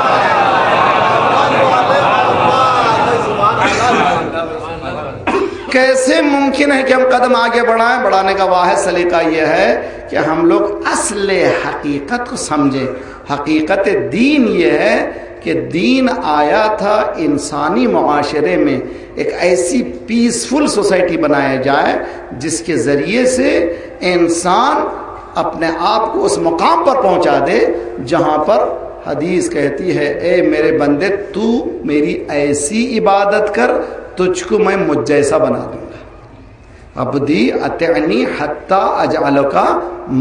کیسے ممکن ہے کہ ہم قدم آگے بڑھائیں؟ بڑھانے کا واحد سلیقہ یہ ہے کہ ہم لوگ اصل حقیقت کو سمجھیں. حقیقت دین یہ ہے کہ دین آیا تھا انسانی معاشرے میں ایک ایسی پیسفل سوسائٹی بنایا جائے جس کے ذریعے سے انسان اپنے آپ کو اس مقام پر پہنچا دے جہاں پر حدیث کہتی ہے، اے میرے بندے تو میری ایسی عبادت کر، تجھ کو میں مجھ جیسا بنا دوں گا. عبدی اطعنی حتی اجعلک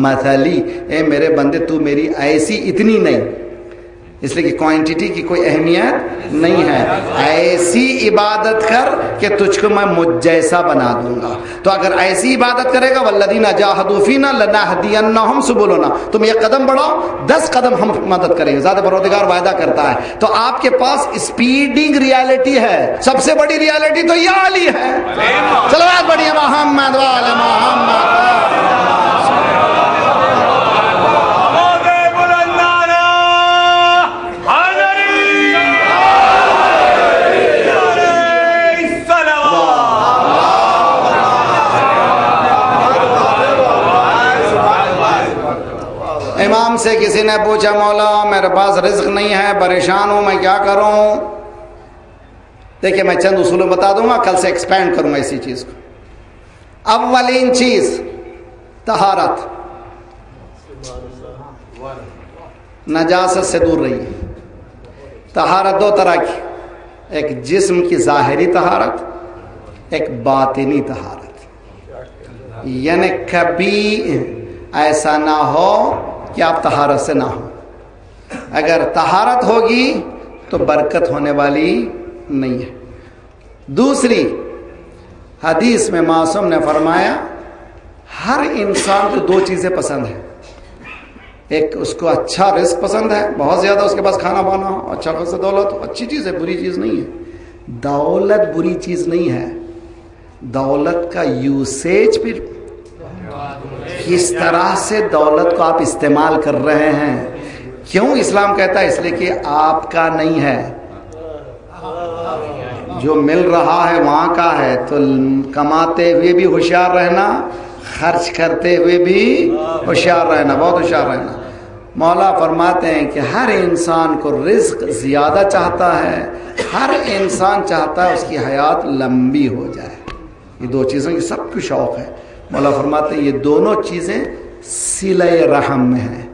مثلی، اے میرے بندے تو میری ایسی اتنی نہیں، اس لیے کہ کوانٹٹی کی کوئی اہمیت نہیں ہے، ایسی عبادت کر کہ تجھ کو میں مجھ جیسا بنا دوں گا. تو اگر ایسی عبادت کرے گا والذین جاہدوا فینا لنہدینہم سبلنا، تم یہ قدم بڑھاؤ 10 قدم ہم مدد کریں گے. ذات پروردگار وعدہ کرتا ہے. تو آپ کے پاس اسپیڈنگ ریالٹی ہے، سب سے بڑی ریالٹی تو یہ علی ہے. صلوات پڑھیے محمد والے محمد. امام سے کسی نے پوچھا، مولا میرے پاس رزق نہیں ہے، پریشان ہوں، میں کیا کروں؟ دیکھیں میں چند اصول بتا دوں گا، کل سے ایکسپینڈ کروں گا اسی چیز کو. اولین چیز طہارت، نجاست سے دور رہیے. طہارت 2 طرح کی، ایک جسم کی ظاہری طہارت، ایک باطنی طہارت. یعنی کبھی ایسا نہ ہو کہ آپ طہارت سے نہ ہو. اگر طہارت ہوگی تو برکت ہونے والی نہیں ہے. دوسری، حدیث میں معصوم نے فرمایا ہر انسان کو 2 چیزیں پسند ہیں. ایک اس کو اچھا رزق پسند ہے، بہت زیادہ اس کے پاس کھانا بانا ہو، اچھا خاصا دولت ہو، اچھی چیز ہے، بری چیز نہیں ہے. دولت بری چیز نہیں ہے، دولت کا یوسیج پھر کس طرح سے دولت کو آپ استعمال کر رہے ہیں. کیوں اسلام کہتا ہے؟ اس لیے کہ آپ کا نہیں ہے، جو مل رہا ہے وہاں کا ہے. تو کماتے ہوئے بھی ہوشیار رہنا، خرچ کرتے ہوئے بھی ہوشیار رہنا، بہت ہوشیار رہنا. مولا فرماتے ہیں کہ ہر انسان کو رزق زیادہ چاہتا ہے، ہر انسان چاہتا ہے اس کی حیات لمبی ہو جائے. یہ 2 چیزوں کی سب کو شوق ہے. مولا فرماتے ہیں یہ دونوں چیزیں صلہ رحم میں ہیں.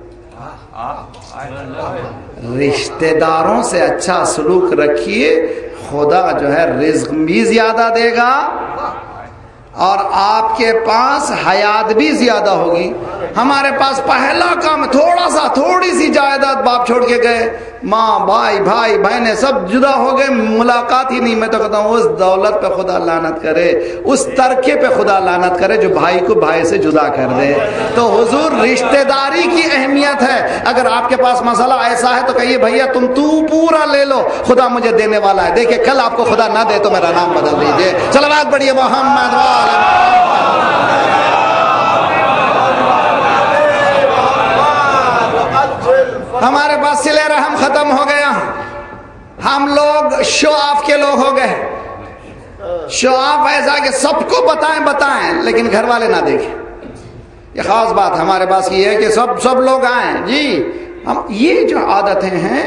رشتہ داروں سے اچھا سلوک رکھیے، خدا جو ہے رزق بھی زیادہ دے گا اور آپ کے پاس حیات بھی زیادہ ہوگی. ہمارے پاس پہلا کام تھوڑا سا، تھوڑی سی جائیداد باپ چھوڑ کے گئے، ماں بھائی بہنیں سب جدا ہو گئے، ملاقات ہی نہیں۔ میں تو کہتا ہوں اس دولت پہ خدا لعنت کرے، اس ترکے پہ خدا لعنت کرے جو بھائی کو بھائی سے جدا کر دے۔ تو حضور رشتہ داری کی اہمیت ہے۔ اگر آپ کے پاس مسئلہ ایسا ہے تو کہیے بھیا تم تو پورا لے لو، خدا مجھے دینے والا ہے۔ دیکھیں کل آپ کو خدا نہ دے تو میرا نام بدل دیجئے۔ صلوات پڑھیے محمد وآل محمد۔ ہمارے پاس صلہ رحم ختم ہو گیا، ہم لوگ شو آف کے لوگ ہو گئے۔ شو آف ایسا کہ سب کو بتائیں لیکن گھر والے نہ دیکھیں۔ یہ خاص بات ہمارے پاس یہ ہے کہ سب لوگ آئیں جی۔ ہم یہ جو عادتیں ہیں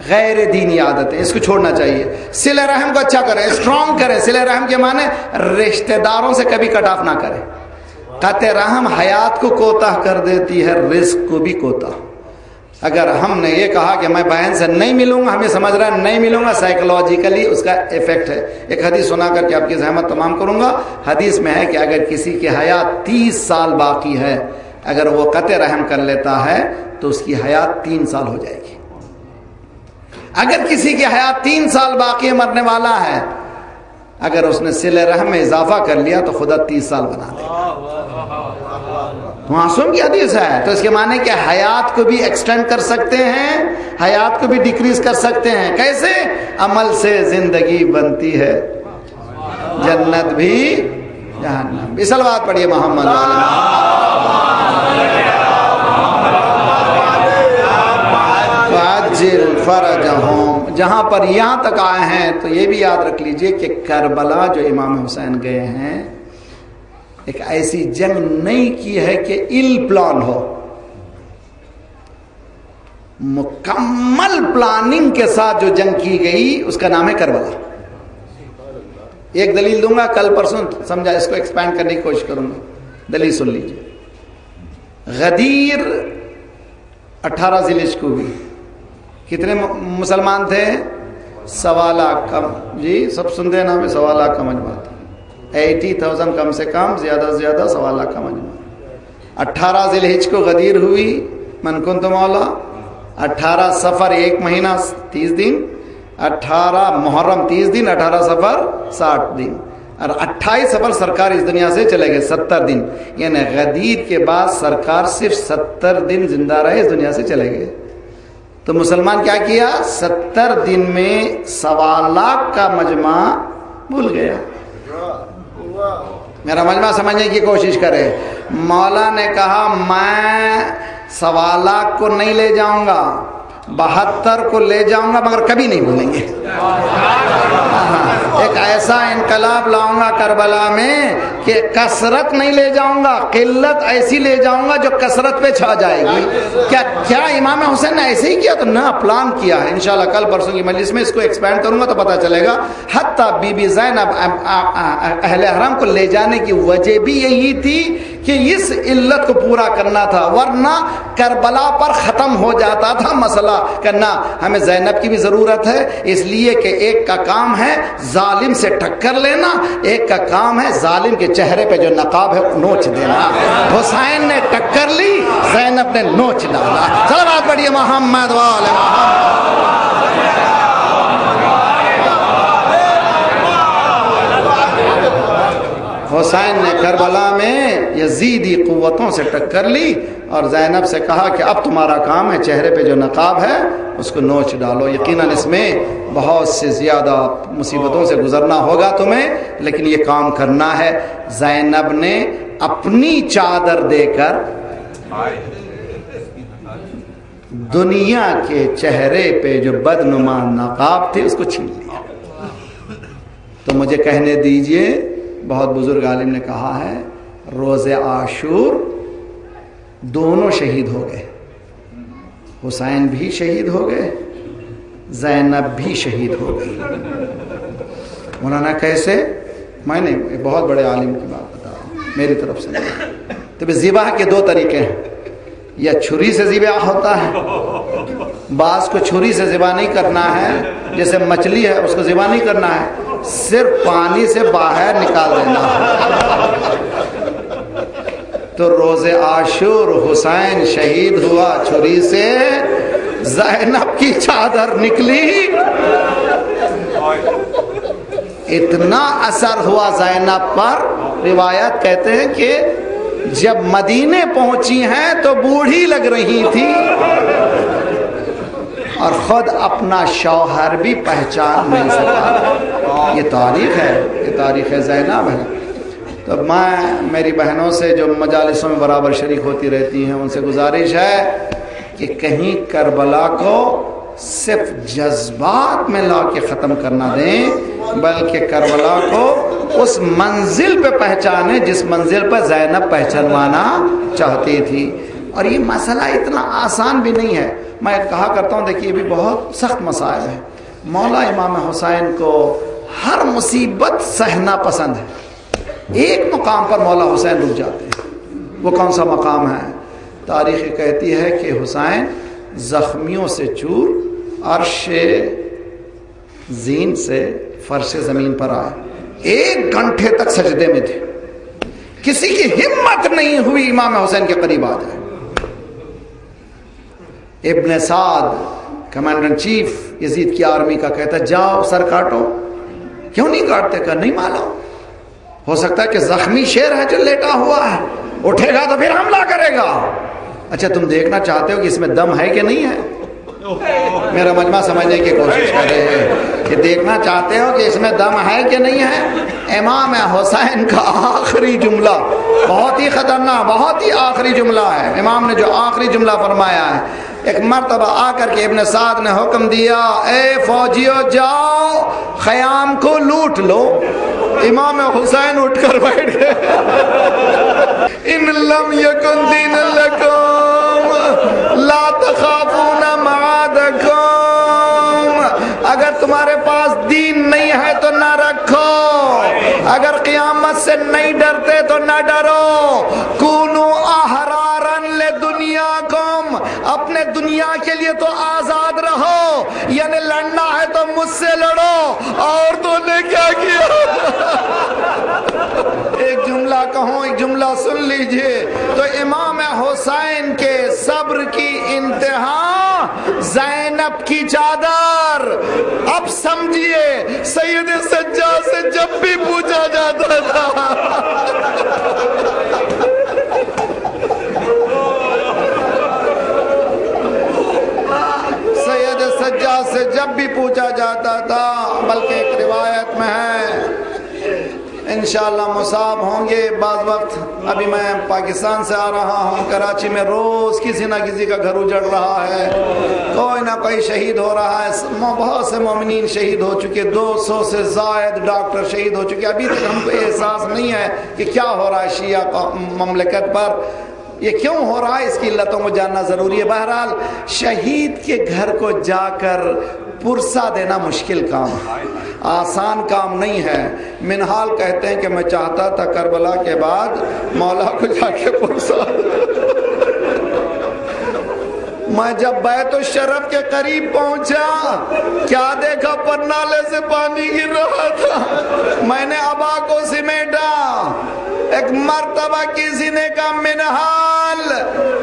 غیر دینی عادتیں، اس کو چھوڑنا چاہیے۔ صلہ رحم کو اچھا کریں، اسٹرانگ کریں۔ صلہ رحم کے معنی رشتہ داروں سے کبھی کٹ آف نہ کریں۔ قطع رحم حیات کو کوتاہ کر دیتی ہے، رزق کو بھی کوتاہ۔ اگر ہم نے یہ کہا کہ میں بہن سے نہیں ملوں گا، ہمیں سمجھ رہا ہے نہیں ملوں گا، سائیکولوجیکلی اس کا ایفیکٹ ہے۔ ایک حدیث سنا کر کے آپ کی زحمت تمام کروں گا۔ حدیث میں ہے کہ اگر کسی کی حیات 30 سال باقی ہے، اگر وہ قطع رحم کر لیتا ہے تو اس کی حیات 3 سال ہو جائے گی۔ اگر کسی کی حیات 3 سال باقی ہے، مرنے والا ہے، اگر اس نے صلہ رحم میں اضافہ کر لیا تو خدا 30 سال بنا دے گا۔ معصوم کی حدیث ہے، تو اس کے معنی کہ حیات کو بھی ایکسٹینڈ کر سکتے ہیں، حیات کو بھی ڈیکریز کر سکتے ہیں۔ کیسے؟ عمل سے زندگی بنتی ہے، جنت بھی جہنم بھی۔ صلوات پڑھیے محمد وآل وعجل فرجہم۔ جہاں پر یہاں تک آئے ہیں تو یہ بھی یاد رکھ لیجئے کہ کربلا جو امام حسین گئے ہیں، ایک ایسی جنگ نہیں کی ہے کہ ایل پلان ہو، مکمل پلاننگ کے ساتھ جو جنگ کی گئی اس کا نام ہے کربلا۔ ایک دلیل دوں گا کل پرسوں، سمجھا، اس کو ایکسپینڈ کرنے کی کوشش کروں گا۔ دلیل سن لیجیے۔ غدیر 18 ذی الحجہ کو بھی کتنے مسلمان تھے؟ 1.25 لاکھ کم جی، سب سنتے ہیں نام ہے، 1.25 لاکھ کا مجمع تھا۔ 80,000 کم سے کم، زیادہ سے زیادہ 1.25 لاکھ کا مجمع۔ 18 ذی الحجہ کو غدیر ہوئی، من کنت مولا۔ 18 صفر 1 مہینہ 30 دن، 18 محرم 30 دن، 18 صفر 60 دن، اور 28 صفر سرکار اس دنیا سے چلے گئے 70 دن۔ یعنی غدیر کے بعد سرکار صرف 70 دن زندہ رہے، اس دنیا سے چلے گئے۔ تو مسلمان کیا کیا؟ 70 دن میں 1.25 لاکھ کا مجمع بھول گیا۔ میرا مجمع سمجھنے کی کوشش کرے۔ مولا نے کہا میں 1.25 لاکھ کو نہیں لے جاؤں گا، 72 کو لے جاؤں گا، مگر کبھی نہیں بھولیں گے۔ ایک ایسا انقلاب لاؤں گا کربلا میں کہ کثرت نہیں لے جاؤں گا، قلت ایسی لے جاؤں گا جو کثرت پہ چھا جائے گی۔ کیا امام حسین نے ایسے ہی کیا؟ تو نہ، پلان کیا ہے۔ انشاءاللہ کل پرسوں کی مجلس میں اس کو ایکسپینڈ کروں گا تو پتہ چلے گا۔ حتیٰ بی بی زینب اہل حرم کو لے جانے کی وجہ بھی یہی تھی کہ اس علت کو پورا کرنا تھا، ورنہ کربلا پر ختم ہو جاتا تھا مسئلہ کرنا۔ ہمیں زینب کی بھی ضرورت ہے، اس لیے کہ ایک کا کام ہے ظالم سے ٹکر لینا، ایک کا کام ہے ظالم کے چہرے پہ جو نقاب ہے نوچ دینا۔ حسین نے ٹکر لی، زینب نے نوچ ڈالا۔ صلوات پڑھیے محمد وآل محمد۔ حسین نے کربلا میں یزیدی قوتوں سے ٹکر لی اور زینب سے کہا کہ اب تمہارا کام ہے چہرے پہ جو نقاب ہے اس کو نوچ ڈالو۔ یقیناً اس میں بہت سے زیادہ مصیبتوں سے گزرنا ہوگا تمہیں، لیکن یہ کام کرنا ہے۔ زینب نے اپنی چادر دے کر دنیا کے چہرے پہ جو بدنما نقاب تھے اس کو چھین لیا۔ تو مجھے کہنے دیجئے، بہت بزرگ عالم نے کہا ہے، روز عاشور دونوں شہید ہو گئے، حسین بھی شہید ہو گئے، زینب بھی شہید ہو گئی۔ مولانا کیسے؟ میں نے بہت بڑے عالم کی بات بتا رہا ہوں، میری طرف سے۔ تو ذبح کے 2 طریقے ہیں، یا چھری سے ذبح ہوتا ہے، بعض کو چھری سے ذبح نہیں کرنا ہے، جیسے مچھلی ہے اس کو ذبح نہیں کرنا ہے، صرف پانی سے باہر نکال دینا ہے۔ تو روز عاشور حسین شہید ہوا چھری سے، زینب کی چادر نکلی، اتنا اثر ہوا زینب پر، روایت کہتے ہیں کہ جب مدینے پہنچی ہیں تو بوڑھی لگ رہی تھی اور خود اپنا شوہر بھی پہچان نہیں سکا۔ یہ تاریخ ہے، یہ تاریخ زینب ہے۔ تو میں میری بہنوں سے جو مجالسوں میں برابر شریک ہوتی رہتی ہیں ان سے گزارش ہے کہ کہیں کربلا کو صرف جذبات میں لا کے ختم کرنا دیں، بلکہ کربلا کو اس منزل پہ پہچانے جس منزل پہ زینب پہچانوانا چاہتی تھی۔ اور یہ مسئلہ اتنا آسان بھی نہیں ہے، میں کہا کرتا ہوں دیکھیے یہ بھی بہت سخت مسائل ہے۔ مولا امام حسین کو ہر مصیبت سہنا پسند ہے، ایک مقام پر مولا حسین رک جاتے ہیں، وہ کون سا مقام ہے؟ تاریخ کہتی ہے کہ حسین زخمیوں سے چور عرش زین سے فرش زمین پر آئے، 1 گھنٹے تک سجدے میں تھے، کسی کی ہمت نہیں ہوئی امام حسین کے قریب آ جائے۔ ابن سعد کمانڈر چیف یزید کی آرمی کا کہتا ہے جاؤ سر کاٹو، کیوں نہیں کاٹتے؟ کہ نہیں معلوم، ہو سکتا ہے کہ زخمی شیر ہے جو لیٹا ہوا ہے، اٹھے گا تو پھر حملہ کرے گا۔ اچھا تم دیکھنا چاہتے ہو کہ اس میں دم ہے کہ نہیں ہے؟ میرا مجمع سمجھنے کی کوشش کر رہے ہیں کہ دیکھنا چاہتے ہو کہ اس میں دم ہے کہ نہیں ہے؟ امام حسین کا آخری جملہ بہت ہی خطرناک، بہت ہی آخری جملہ ہے۔ امام نے جو آخری جملہ فرمایا ہے، ایک مرتبہ آ کر کے ابن سعد نے حکم دیا اے فوجیو جاؤ خیام کو لوٹ لو۔ امام حسین اٹھ کر بیٹھ گئے، ان لم یکن دین لکم لا تخافون معادکم، اگر تمہارا تمہارے پاس دین نہیں ہے تو نہ رکھو، اگر قیامت سے نہیں ڈرتے تو نہ ڈرو. کونو احرارا لدنیاکم، اپنے دنیا کے لیے تو آزاد رہو، یعنی لڑنا ہے تو مجھ سے لڑو. عورتوں نے کیا کیا؟ ایک جملہ کہوں، ایک جملہ سن لیجئے. تو امام حسین کے صبر کی انتہا زینب کی چادر. اب سمجھئے سید سجاد سے جب بھی پوچھا جاتا تھا سید سجاد سے جب بھی پوچھا جاتا تھا، بلکہ ایک روایت میں ہے انشاءاللہ مصاب ہوں گے بعض وقت. ابھی میں پاکستان سے آ رہا ہوں، کراچی میں روز کسی نہ کسی کا گھر اجڑ رہا ہے، کوئی نہ کوئی شہید ہو رہا ہے. بہت سے مومنین شہید ہو چکے، 200 سے زائد ڈاکٹر شہید ہو چکے. ابھی تک ہم کو احساس نہیں ہے کہ کیا ہو رہا ہے شیعہ مملکت پر، یہ کیوں ہو رہا ہے، اس کی علتوں کو جاننا ضروری ہے. بہرحال شہید کے گھر کو جا کر پرسہ دینا مشکل کام ہے، آسان کام نہیں ہے. منہال کہتے ہیں کہ میں چاہتا تھا کربلا کے بعد مولا کو جا کے پرسہ. میں جب بیت الشرف کے قریب پہنچا، کیا دیکھا، پرنالے سے پانی گر رہا تھا. میں نے ابا کو سمیٹا. ایک مرتبہ کسی نے کہا منہال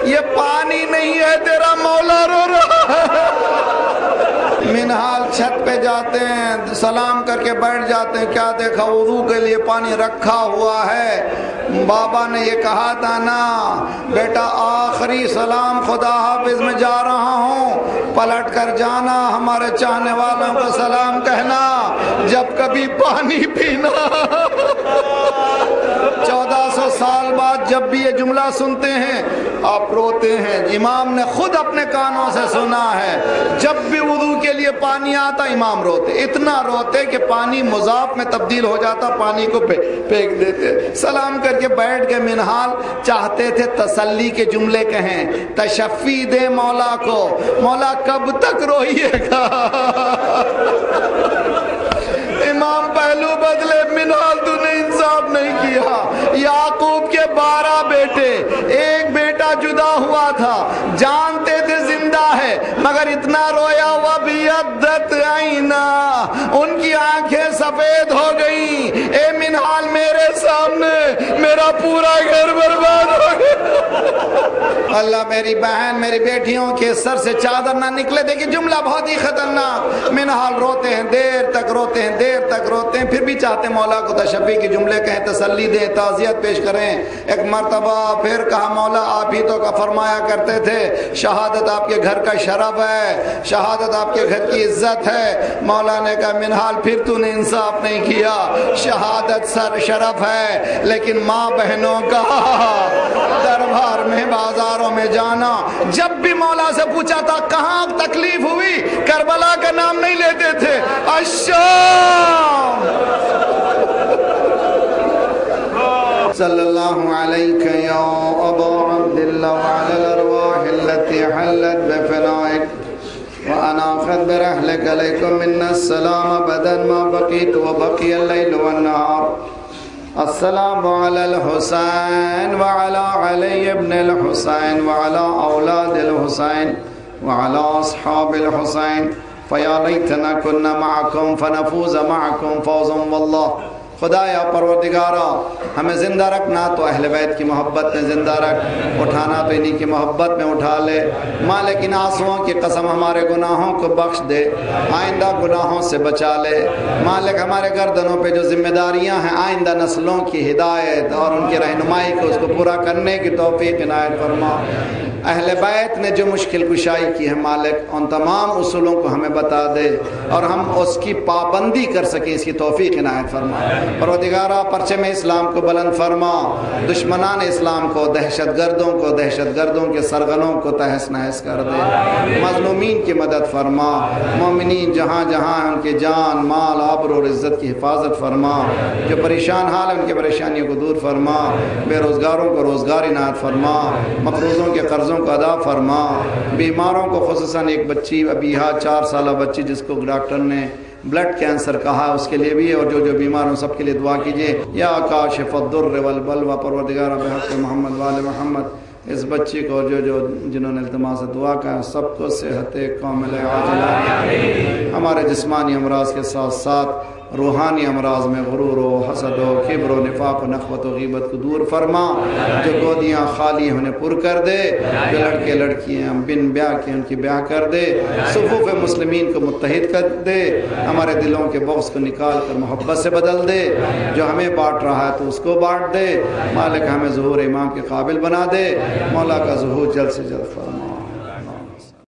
یہ پانی نہیں ہے، تیرا مولا رو رہا ہے. منہال چھت پہ جاتے ہیں، سلام کر کے بیٹھ جاتے ہیں. کیا دیکھا، وضو کے لیے پانی رکھا ہوا ہے. بابا نے یہ کہا تھا نا بیٹا آخری سلام خدا حافظ میں جا رہا ہوں، پلٹ کر جانا، ہمارے چاہنے والوں کو سلام کہنا، جب کبھی پانی پینا. 1400 سال بعد جب بھی یہ جملہ سنتے ہیں آپ روتے ہیں. امام نے خود اپنے کانوں سے سنا ہے، جب بھی وضو کے لیے پانی آتا امام روتے، اتنا روتے کہ پانی مضاف میں تبدیل ہو جاتا، پانی کو پھینک دیتے. سلام کر کے بیٹھ گئے. منہال چاہتے تھے تسلی کے جملے کہیں، تشفی دے مولا کو، مولا کب تک روئیے گا. امام پہلو بدلے، منہال تو نے انصاف نہیں کیا. یعقوب کے 12 بیٹے، ایک بیٹا جدا ہوا تھا، جانتے تھے زندہ ہے مگر اتنا رویا ہوا بیدت عینا، ان کی آنکھیں سفید ہو گئیں. اے منہال میرے سامنے میرا پورا گھر برباد ہو گیا. اللہ میری بہن میری بیٹیوں کے سر سے چادر نہ نکلے. دیکھیں جملہ بہت ہی خطرناک. منحال روتے ہیں دیر تک روتے ہیں دیر تک روتے ہیں, پھر بھی چاہتے مولا کو تشفی کے جملے کہیں, تسلی دیں, تعزیت پیش کریں. ایک مرتبہ پھر کہا مولا آپ ہی تو کا فرمایا کرتے تھے شہادت آپ کے گھر کا شرف ہے, شہادت آپ کے گھر کی عزت ہے. مولا نے کہا منحال پھر تو نے انصاف نہیں کیا, شہادت سر شرف ہے لیکن ماں بہنوں کا دربار میں بازاروں میں جانا. جب بھی مولا سے پوچھا تھا کہاں تکلیف ہوئی, کربلا کا نام نہیں لیتے تھے, الشام. صلی اللہ علیہ یا ابا عبداللہ وعلی الارواح التي حلت بفنائک واناخت برحلک علیکم من السلام ابدا ما بقیت وبقی اللیل والنهار. السلام علی الحسین وعلی علی ابن الحسین وعلی اولاد الحسین وعلی اصحاب الحسین فیا لیتنا کنا معکم فنفوز معکم فوزا واللہ. خدایا پروردگارا ہمیں زندہ رکھنا تو اہل بیت کی محبت میں زندہ رکھ, اٹھانا تو انہی کی محبت میں اٹھا لے. مالک ان آنسوؤں کی قسم ہمارے گناہوں کو بخش دے, آئندہ گناہوں سے بچا لے. مالک ہمارے گردنوں پہ جو ذمہ داریاں ہیں آئندہ نسلوں کی ہدایت اور ان کی رہنمائی کو اس کو پورا کرنے کی توفیق عنایت فرما. اہل بیت نے جو مشکل کشائی کی ہے مالک ان تمام اصولوں کو ہمیں بتا دے اور ہم اس کی پابندی کر سکیں, اس کی توفیق عنایت فرما. پروردگارہ پرچم اسلام کو بلند فرما, دشمنان اسلام کو, دہشت گردوں کے سرغنوں کو تہس نہس کر دے. مظلومین کی مدد فرما, مومنین جہاں جہاں ان کے جان مال آبرو اور عزت کی حفاظت فرما. جو پریشان حال ہیں ان کی پریشانیوں کو دور فرما, بے روزگاروں کو روزگار عنایت فرما, مقروضوں کے قرضوں کو ادا فرما. بیماروں کو خصوصاً ایک بچی ابھی 4 سالہ بچی جس کو ڈاکٹر نے بلڈ کینسر کہا اس کے لیے بھی, اور جو بیمار ہیں سب کے لیے دعا کیجئے. یا کاشف الضر والبلوى پروردگار بحق محمد وآل محمد اس بچی کو جو جنہوں نے التماس دعا کا سب کو صحت کامل عاجلہ, ہمارے جسمانی امراض کے ساتھ ساتھ روحانی امراض میں غرور و حسد و کبر و نفاق و نخوت و غیبت کو دور فرما. جو گودیاں خالی انہیں پر کر دے, جو لڑکے لڑکیاں بن بیاہ کی ان کی بیاہ کر دے, صفوف مسلمین کو متحد کر دے, ہمارے دلوں کے بغض کو نکال کر محبت سے بدل دے. جو ہمیں بانٹ رہا ہے تو اس کو بانٹ دے. مالک ہمیں ظہور امام کے قابل بنا دے. مولا کا ظہور جلد سے جلد فرما.